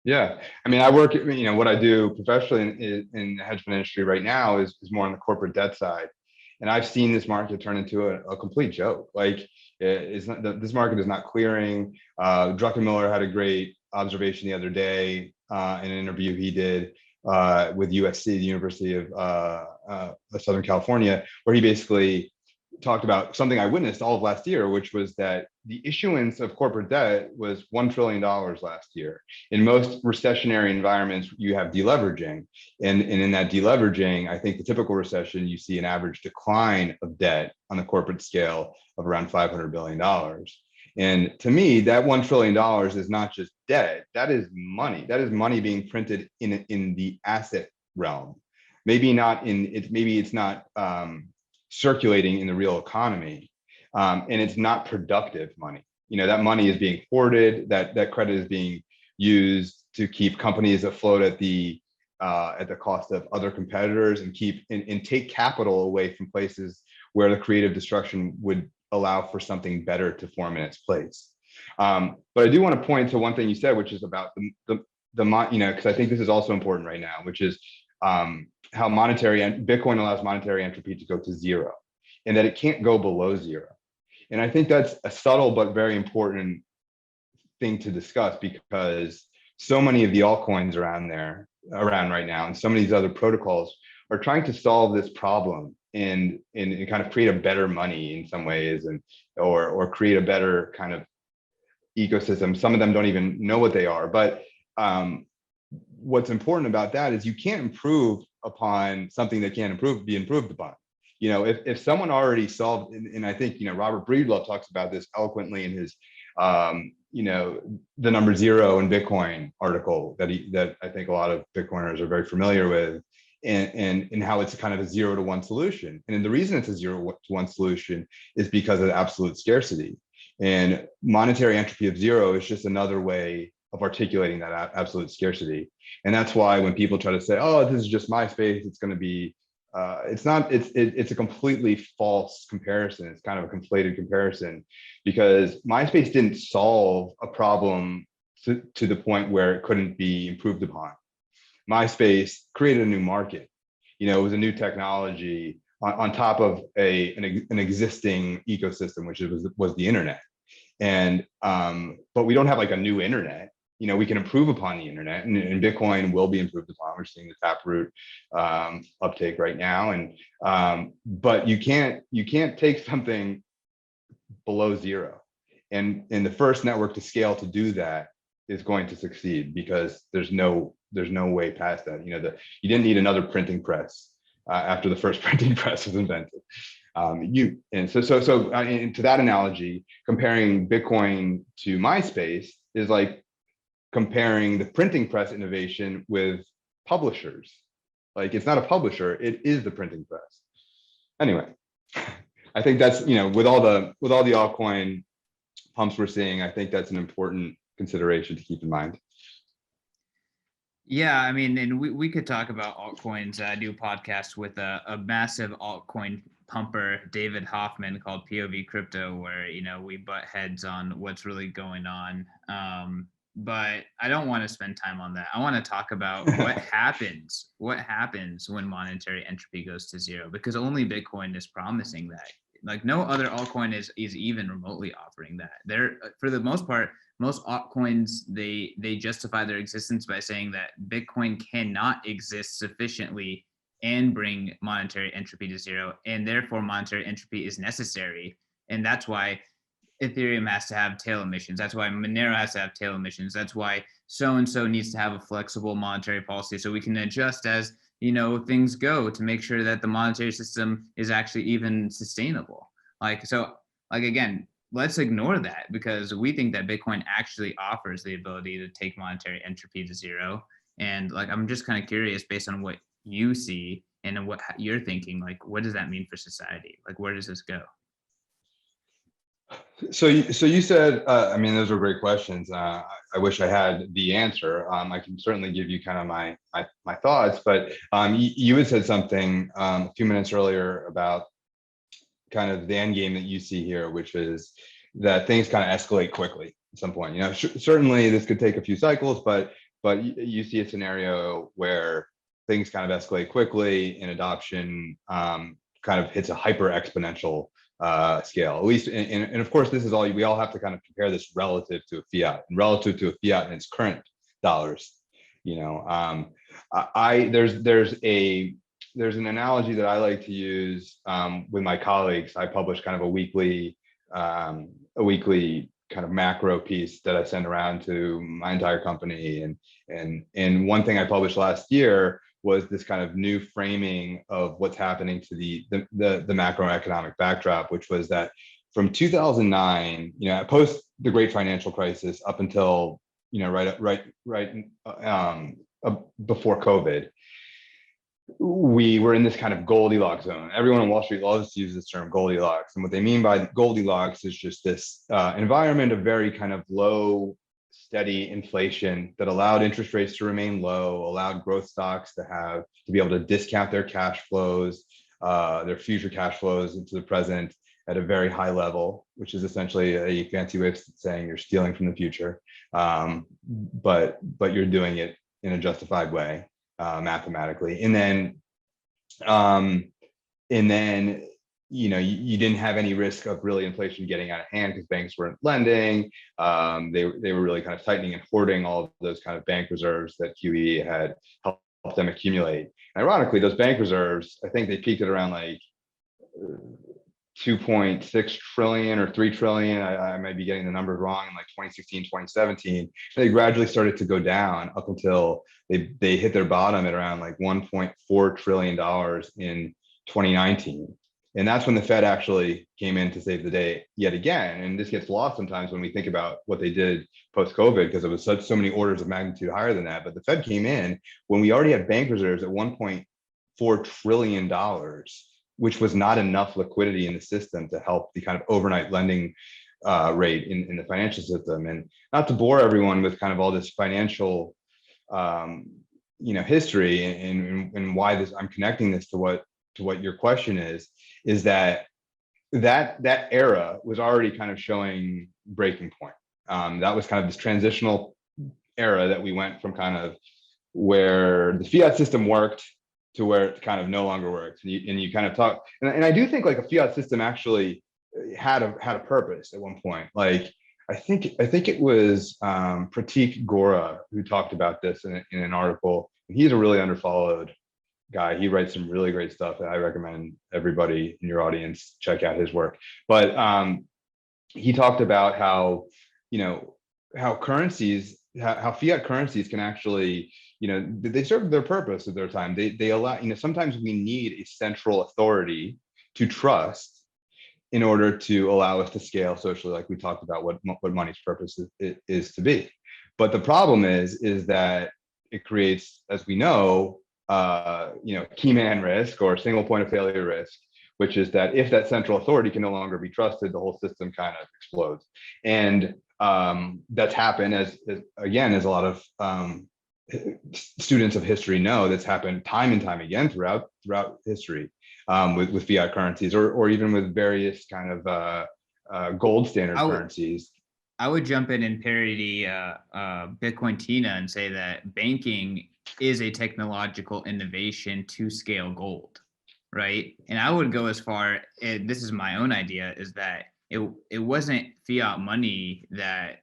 Yeah, I mean, I work, what I do professionally in the hedge fund industry right now is more on the corporate debt side. And I've seen this market turn into a complete joke. Like, this market is not clearing. Druckenmiller had a great observation the other day in an interview he did with USC, the University of Southern California, where he basically talked about something I witnessed all of last year, which was that the issuance of corporate debt was $1 trillion last year. In most recessionary environments, you have deleveraging. And in that deleveraging, I think the typical recession, you see an average decline of debt on the corporate scale of around $500 billion. And to me, that $1 trillion is not just debt, that is money. That is money being printed in the asset realm. Maybe it's not circulating in the real economy, and it's not productive money. That money is being hoarded. That credit is being used to keep companies afloat at the cost of other competitors, and take capital away from places where the creative destruction would allow for something better to form in its place. But I do want to point to one thing you said, which is about the because I think this is also important right now, which is how Bitcoin allows monetary entropy to go to zero, and that it can't go below zero. And I think that's a subtle but very important thing to discuss, because so many of the altcoins around right now, and so many of these other protocols are trying to solve this problem and kind of create a better money in some ways, or create a better kind of ecosystem. Some of them don't even know what they are, but what's important about that is you can't improve upon something that can't be improved upon. If someone already solved, and I think Robert Breedlove talks about this eloquently in his the number zero in Bitcoin article that I think a lot of Bitcoiners are very familiar with, and how it's kind of a 0 to 1 solution. And the reason it's a 0 to 1 solution is because of absolute scarcity, and monetary entropy of zero is just another way of articulating that absolute scarcity. And that's why when people try to say, oh, this is just my space, it's going to be, it's not, it's a completely false comparison. It's kind of a conflated comparison, because MySpace didn't solve a problem to the point where it couldn't be improved upon. MySpace created a new market. It was a new technology on top of an existing ecosystem, which was the internet. And but we don't have like a new internet. You know, we can improve upon the internet, and Bitcoin will be improved upon. We're seeing the Taproot uptake right now, and but you can't take something below zero. And the first network to scale to do that is going to succeed, because there's no way past that. You know, you didn't need another printing press after the first printing press was invented. And to that analogy, comparing Bitcoin to MySpace is like comparing the printing press innovation with publishers. Like, it's not a publisher, it is the printing press. Anyway, I think that's, you know, with all the altcoin pumps we're seeing, I think that's an important consideration to keep in mind. Yeah, I mean, and we could talk about altcoins. I do a podcast with a massive altcoin pumper, David Hoffman, called POV Crypto, where, you know, we butt heads on what's really going on. But I don't want to spend time on that. I want to talk about what happens when monetary entropy goes to zero, because only Bitcoin is promising that. Like, no other altcoin is even remotely offering that. They're, for the most part, most altcoins, they justify their existence by saying that Bitcoin cannot exist sufficiently and bring monetary entropy to zero, and therefore monetary entropy is necessary. And that's why Ethereum has to have tail emissions. That's why Monero has to have tail emissions. That's why so-and-so needs to have a flexible monetary policy, so we can adjust as, you know, things go, to make sure that the monetary system is actually even sustainable. Like, so, like, again, let's ignore that, because we think that Bitcoin actually offers the ability to take monetary entropy to zero. And like, I'm just kind of curious, based on what you see and what you're thinking, like, what does that mean for society? Like, where does this go? So you said, I mean, those were great questions. I wish I had the answer. I can certainly give you kind of my thoughts, but you had said something a few minutes earlier about kind of the end game that you see here, which is that things kind of escalate quickly at some point. You know, certainly this could take a few cycles, but you see a scenario where things kind of escalate quickly, and adoption kind of hits a hyper exponential scale, at least. And of course, this is all, we all have to kind of compare this relative to a fiat, and relative to a fiat in its current dollars. You know, there's an analogy that I like to use with my colleagues. I publish kind of a weekly kind of macro piece that I send around to my entire company. And one thing I published last year was this kind of new framing of what's happening to the macroeconomic backdrop, which was that from 2009, you know, post the great financial crisis up until, you know, right before COVID, we were in this kind of Goldilocks zone. Everyone on Wall Street loves to use this term Goldilocks. And what they mean by Goldilocks is just this environment of very kind of low, steady inflation that allowed interest rates to remain low, allowed growth stocks to be able to discount their cash flows, their future cash flows into the present at a very high level, which is essentially a fancy way of saying you're stealing from the future, but you're doing it in a justified way, mathematically. And then you know, you didn't have any risk of really inflation getting out of hand, because banks weren't lending. They were really kind of tightening and hoarding all of those kind of bank reserves that QE had helped them accumulate. And ironically, those bank reserves, I think they peaked at around like 2.6 trillion or 3 trillion. I might be getting the numbers wrong, in like 2016, 2017. They gradually started to go down up until they hit their bottom at around like $1.4 trillion in 2019. And that's when the Fed actually came in to save the day yet again. And this gets lost sometimes when we think about what they did post-COVID, because it was so many orders of magnitude higher than that. But the Fed came in when we already had bank reserves at $1.4 trillion, which was not enough liquidity in the system to help the kind of overnight lending rate in the financial system. And not to bore everyone with kind of all this financial you know, history and why I'm connecting this to what your question is that era was already kind of showing breaking point. That was kind of this transitional era that we went from kind of where the fiat system worked to where it kind of no longer works. And you kind of talk, and I do think like a fiat system actually had a purpose at one point. Like I think it was Pratik Gora who talked about this in an article. He's a really underfollowed guy. He writes some really great stuff that I recommend everybody in your audience check out his work. But he talked about how, how currencies, how fiat currencies can actually, they serve their purpose at their time. They allow, sometimes we need a central authority to trust in order to allow us to scale socially, like we talked about what money's purpose is to be. But the problem is that it creates, as we know, key man risk or single point of failure risk, which is that if that central authority can no longer be trusted, the whole system kind of explodes. And that's happened as a lot of students of history know, that's happened time and time again throughout history with fiat currencies or even with various kind of gold standard currencies. I would jump in and parody Bitcoin Tina and say that banking is a technological innovation to scale gold, right? And I would go as far, this is my own idea, is that it wasn't fiat money that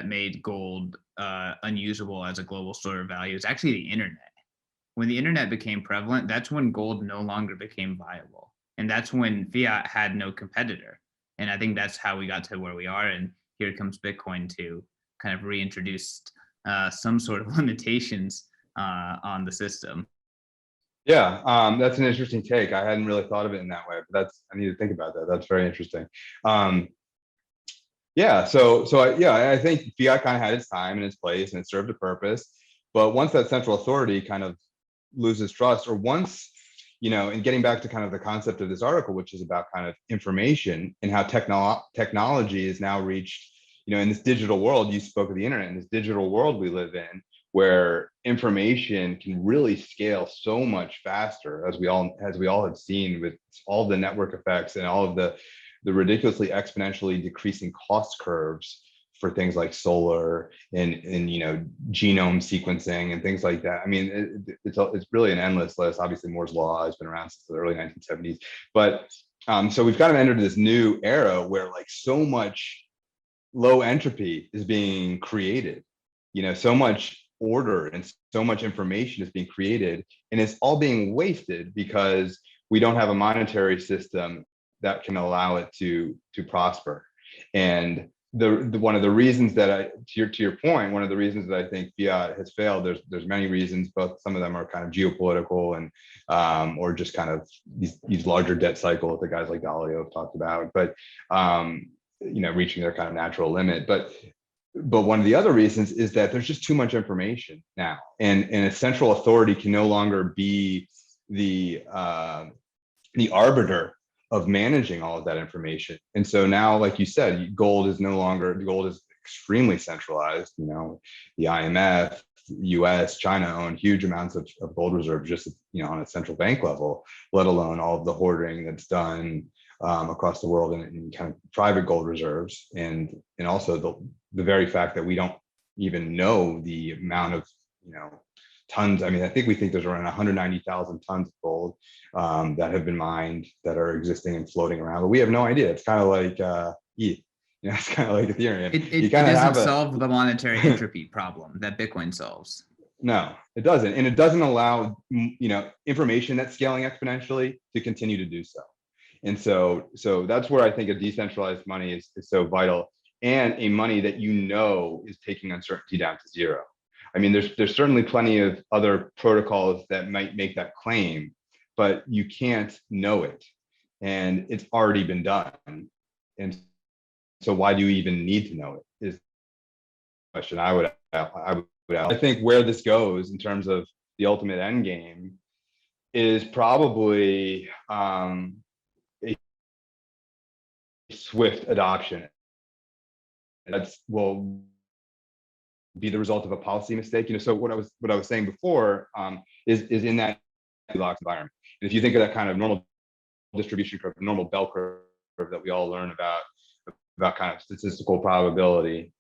made gold unusable as a global store of value. It's actually the internet. When the internet became prevalent, that's when gold no longer became viable. And that's when fiat had no competitor. And I think that's how we got to where we are. And here comes Bitcoin to kind of reintroduce some sort of limitations on the system. Yeah, that's an interesting take. I hadn't really thought of it in that way, but I need to think about that. That's very interesting. Yeah, I think fiat kind of had its time and its place and it served a purpose. But once that central authority kind of loses trust, or once, and getting back to kind of the concept of this article, which is about kind of information and how technology is now reached, in this digital world, you spoke of the internet, in this digital world we live in, where information can really scale so much faster, as we all have seen with all the network effects and all of the ridiculously exponentially decreasing cost curves for things like solar and genome sequencing and things like that. I mean, it's really an endless list. Obviously, Moore's law has been around since the early 1970s, but so we've kind of entered this new era where like so much low entropy is being created, so much order and so much information is being created, and it's all being wasted because we don't have a monetary system that can allow it to prosper. And one of the reasons that to your point, one of the reasons that I think fiat has failed, there's many reasons, but some of them are kind of geopolitical and or just kind of these larger debt cycles that guys like Dalio have talked about, but reaching their kind of natural limit. But one of the other reasons is that there's just too much information now, and a central authority can no longer be the arbiter of managing all of that information. And so now, like you said, gold is extremely centralized. The IMF, US, China own huge amounts of gold reserves just on a central bank level, let alone all of the hoarding that's done across the world in kind of private gold reserves, and also the very fact that we don't even know the amount of tons. I mean, I think we think there's around 190,000 tons of gold that have been mined that are existing and floating around, but we have no idea. It's kind of like ETH. It's kind of like Ethereum. It doesn't solve the monetary entropy problem that Bitcoin solves. No, it doesn't, and it doesn't allow information that's scaling exponentially to continue to do so. And so that's where I think a decentralized money is so vital, and a money that is taking uncertainty down to zero. I mean, there's certainly plenty of other protocols that might make that claim, but you can't know it, and it's already been done. And so why do you even need to know it is the question I would ask. I think where this goes in terms of the ultimate end game is probably a swift adoption. That's will be the result of a policy mistake. So what I was saying before is in that Goldilocks environment. And if you think of that kind of normal distribution curve, normal bell curve that we all learn about kind of statistical probability,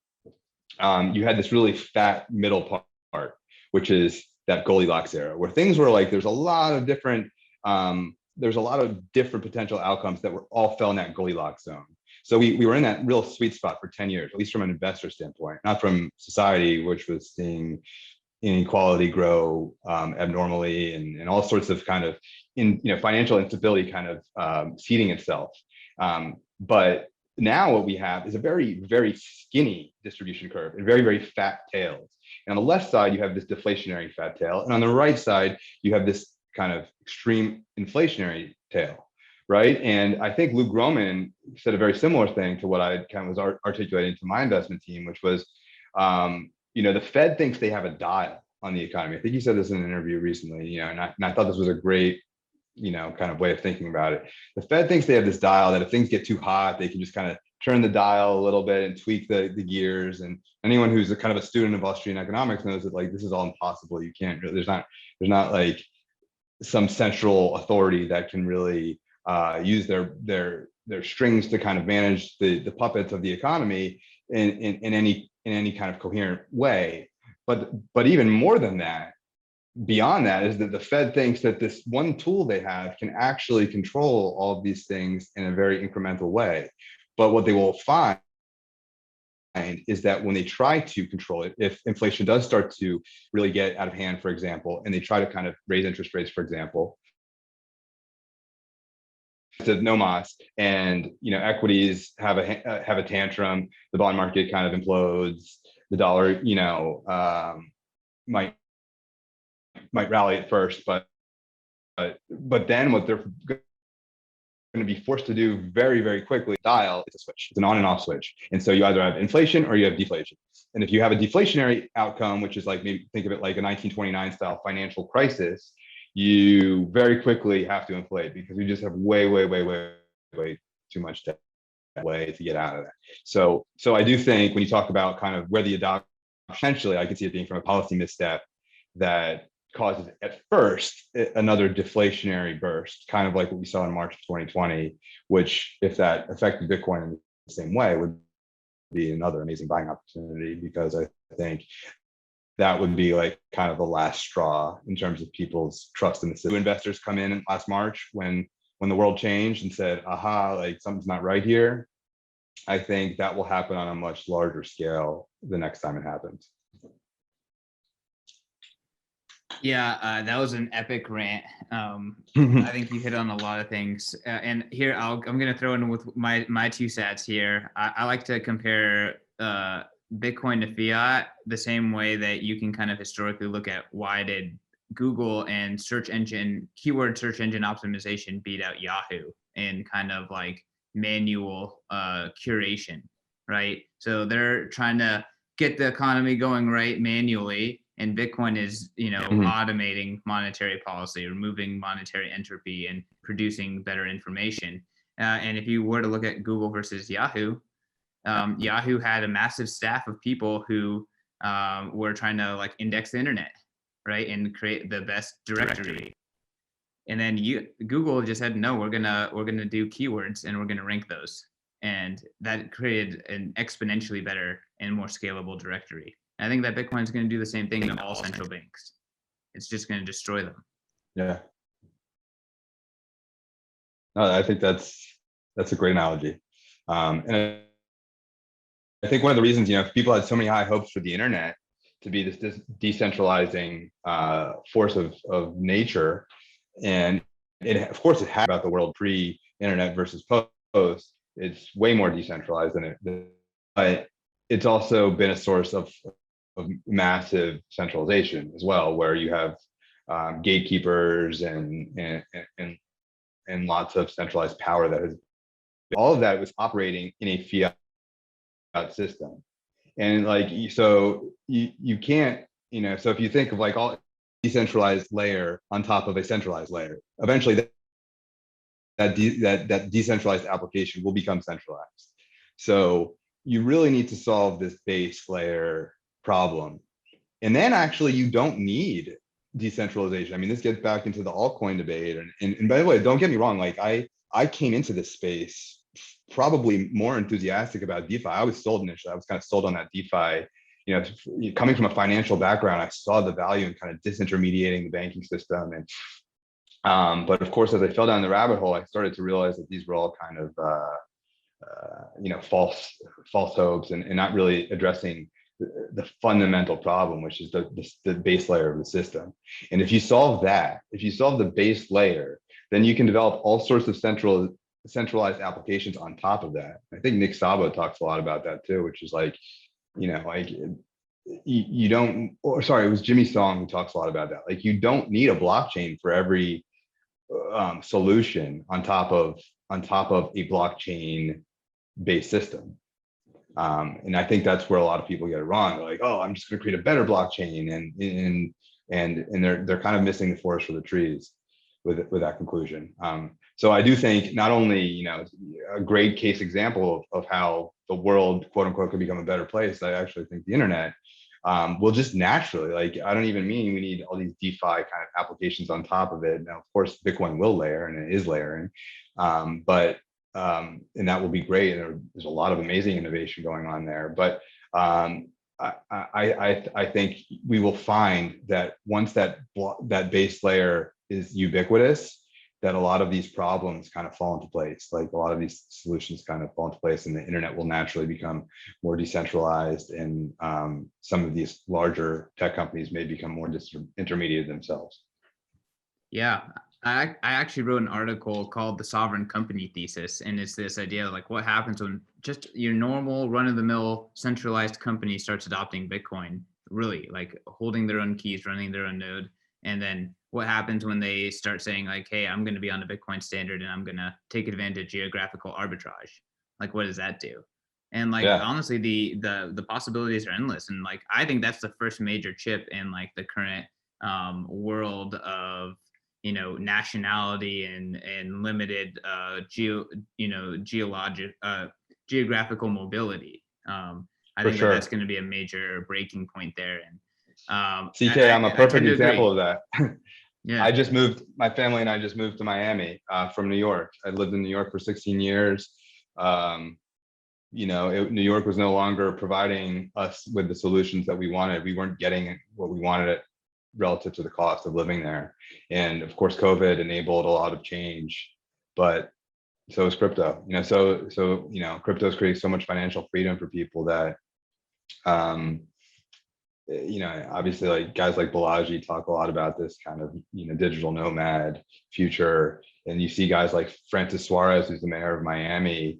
you had this really fat middle part, which is that Goldilocks era, where things were like there's a lot of different potential outcomes that were all fell in that Goldilocks zone. So we were in that real sweet spot for 10 years, at least from an investor standpoint, not from society, which was seeing inequality grow abnormally and all sorts of kind of financial instability kind of seeding itself. But now what we have is a very, very skinny distribution curve and very, very fat tails. And on the left side, you have this deflationary fat tail. And on the right side, you have this kind of extreme inflationary tail, right? And I think Luke Groman said a very similar thing to what I kind of was articulating to my investment team, which was, the Fed thinks they have a dial on the economy. I think he said this in an interview recently, and I thought this was a great, kind of way of thinking about it. The Fed thinks they have this dial that if things get too hot, they can just kind of turn the dial a little bit and tweak the gears. And anyone who's a kind of a student of Austrian economics knows that like this is all impossible. You can't really, there's not like some central authority that can really use their strings to kind of manage the puppets of the economy in any kind of coherent way. But even more than that, beyond that, is that the Fed thinks that this one tool they have can actually control all of these things in a very incremental way. But what they will find is that when they try to control it, if inflation does start to really get out of hand, for example, and they try to kind of raise interest rates, for example, to no mas, and equities have a tantrum, the bond market kind of implodes, the dollar might rally at first, but then what they're going to be forced to do very, very quickly, dial, it's a switch. It's an on and off switch. And so you either have inflation or you have deflation. And if you have a deflationary outcome, which is like, maybe think of it like a 1929 style financial crisis, you very quickly have to inflate because we just have way too much debt way to get out of that. So I do think when you talk about kind of where the adoption, essentially, I could see it being from a policy misstep that causes at first another deflationary burst, kind of like what we saw in March of 2020, which if that affected Bitcoin in the same way would be another amazing buying opportunity, because I think that would be like kind of the last straw in terms of people's trust in the system. Investors come in last March when the world changed and said, aha, like something's not right here. I think that will happen on a much larger scale the next time it happens. Yeah, that was an epic rant. I think you hit on a lot of things. And here, I'm going to throw in with my two sats here. I like to compare Bitcoin to fiat the same way that you can kind of historically look at why did Google and keyword search engine optimization beat out Yahoo in kind of like manual curation, right? So they're trying to get the economy going right manually. And Bitcoin is, automating monetary policy, removing monetary entropy, and producing better information. And if you were to look at Google versus Yahoo, Yahoo had a massive staff of people who were trying to like index the internet, right, and create the best directory. And then Google just said, no, we're gonna do keywords and we're gonna rank those, and that created an exponentially better and more scalable directory. I think that Bitcoin is going to do the same thing to all central banks. It's just going to destroy them. Yeah. No, I think that's a great analogy. And I think one of the reasons, people had so many high hopes for the internet to be this decentralizing force of nature, and of course it had about the world pre-internet versus post. It's way more decentralized than it, but it's also been a source of massive centralization as well, where you have gatekeepers and lots of centralized power that has, all of that was operating in a fiat system. And like, so you can't, so if you think of like all decentralized layer on top of a centralized layer, eventually that decentralized application will become centralized. So you really need to solve this base layer problem. And then actually you don't need decentralization. I mean, this gets back into the altcoin debate. And by the way, don't get me wrong, like I came into this space probably more enthusiastic about DeFi. I was sold initially. I was kind of sold on that DeFi coming from a financial background, I saw the value in kind of disintermediating the banking system. And but of course, as I fell down the rabbit hole, I started to realize that these were all kind of false hopes, and not really addressing the fundamental problem, which is the base layer of the system. And if you solve the base layer, then you can develop all sorts of centralized applications on top of that. I think Nick Szabo talks a lot about that too, which is like, you don't, or sorry, it was Jimmy Song who talks a lot about that. Like, you don't need a blockchain for every solution on top of a blockchain based system. And I think that's where a lot of people get it wrong. They're like, oh, I'm just going to create a better blockchain, and they're kind of missing the forest for the trees with that conclusion. So I do think not only, a great case example of how the world, quote unquote, could become a better place. I actually think the internet will just naturally, like, I don't even mean we need all these DeFi kind of applications on top of it. Now, of course, Bitcoin will layer, and it is layering, but and that will be great. There's a lot of amazing innovation going on there. But I think we will find that once that base layer is ubiquitous, that a lot of these problems kind of fall into place. Like, a lot of these solutions kind of fall into place, and the internet will naturally become more decentralized, and some of these larger tech companies may become more intermediate themselves. Yeah, I actually wrote an article called The Sovereign Company Thesis, and it's this idea of like what happens when just your normal run-of-the-mill centralized company starts adopting Bitcoin, really like holding their own keys, running their own node, and then what happens when they start saying like, hey, I'm going to be on the Bitcoin standard and I'm going to take advantage of geographical arbitrage. Like, what does that do? And like, honestly, the possibilities are endless. And like, I think that's the first major chip in like the current world of, nationality and limited geographical mobility. I think that's going to be a major breaking point there. And CK, I'm a perfect example of that. Yeah, my family and I just moved to Miami from New York. I lived in New York for 16 years. New York was no longer providing us with the solutions that we wanted. We weren't getting what we wanted relative to the cost of living there. And of course, COVID enabled a lot of change, but so is crypto. Crypto's creating so much financial freedom for people that, obviously, like guys like Balaji talk a lot about this kind of, digital nomad future. And you see guys like Francis Suarez, who's the mayor of Miami,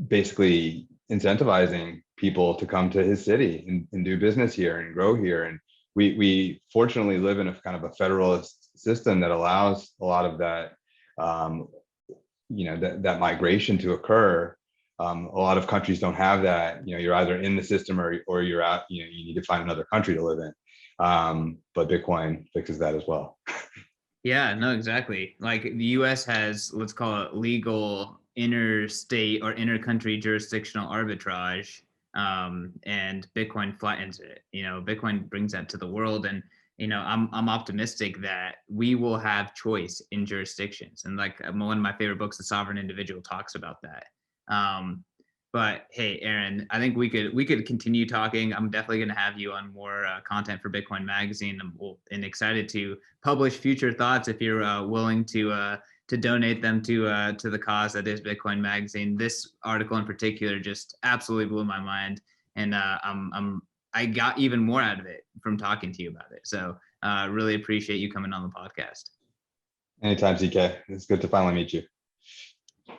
basically incentivizing people to come to his city and do business here and grow here. And we fortunately live in a kind of a federalist system that allows a lot of that, that migration to occur. A lot of countries don't have that. You're either in the system or you're out. You need to find another country to live in. But Bitcoin fixes that as well. Yeah, no, exactly. Like, the U.S. has, let's call it, legal interstate or intercountry jurisdictional arbitrage, and Bitcoin flattens it. Bitcoin brings that to the world, and I'm optimistic that we will have choice in jurisdictions. And like, one of my favorite books, The Sovereign Individual, talks about that. But hey, Aaron, I think we could continue talking. I'm definitely going to have you on more content for Bitcoin Magazine, and excited to publish future thoughts if you're willing to donate them to the cause that is Bitcoin Magazine. This article in particular just absolutely blew my mind, and I got even more out of it from talking to you about it. So really appreciate you coming on the podcast. Anytime, CK. It's good to finally meet you.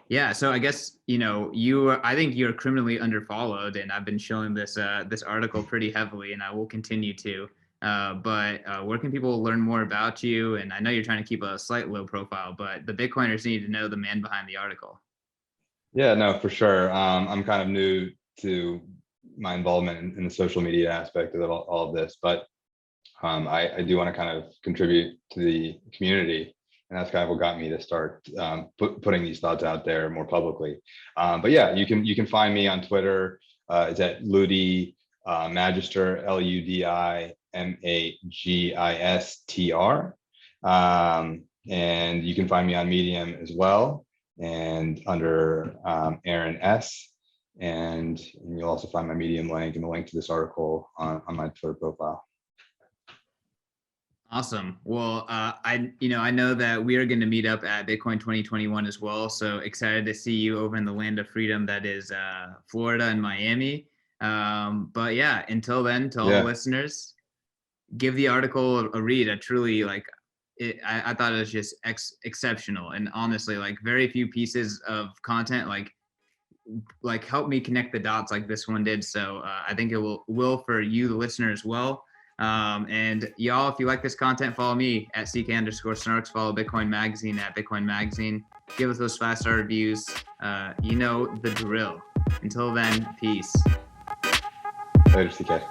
Yeah, so I guess I think you're criminally underfollowed, and I've been showing this article pretty heavily, and I will continue to. But where can people learn more about you? And I know you're trying to keep a slight low profile, but the Bitcoiners need to know the man behind the article. Yeah, no, for sure. I'm kind of new to my involvement in the social media aspect of all of this, but I do want to kind of contribute to the community. And that's kind of what got me to start putting these thoughts out there more publicly. But yeah, you can find me on Twitter. It's at Ludi Magister, LUDIMAGISTR. And you can find me on Medium as well, and under Aaron S. And you'll also find my Medium link and the link to this article on my Twitter profile. Awesome. Well, I know that we are going to meet up at Bitcoin 2021 as well. So excited to see you over in the land of freedom that is Florida and Miami. But yeah, until then, to all the listeners, give the article a read. I truly like it. I thought it was just exceptional, and honestly, like very few pieces of content like help me connect the dots like this one did. So I think it will for you, the listener, as well. And y'all, if you like this content, follow me at CK_Snarks. Follow Bitcoin Magazine at Bitcoin Magazine. Give us those 5-star reviews. You know the drill. Until then, peace. Later, CK.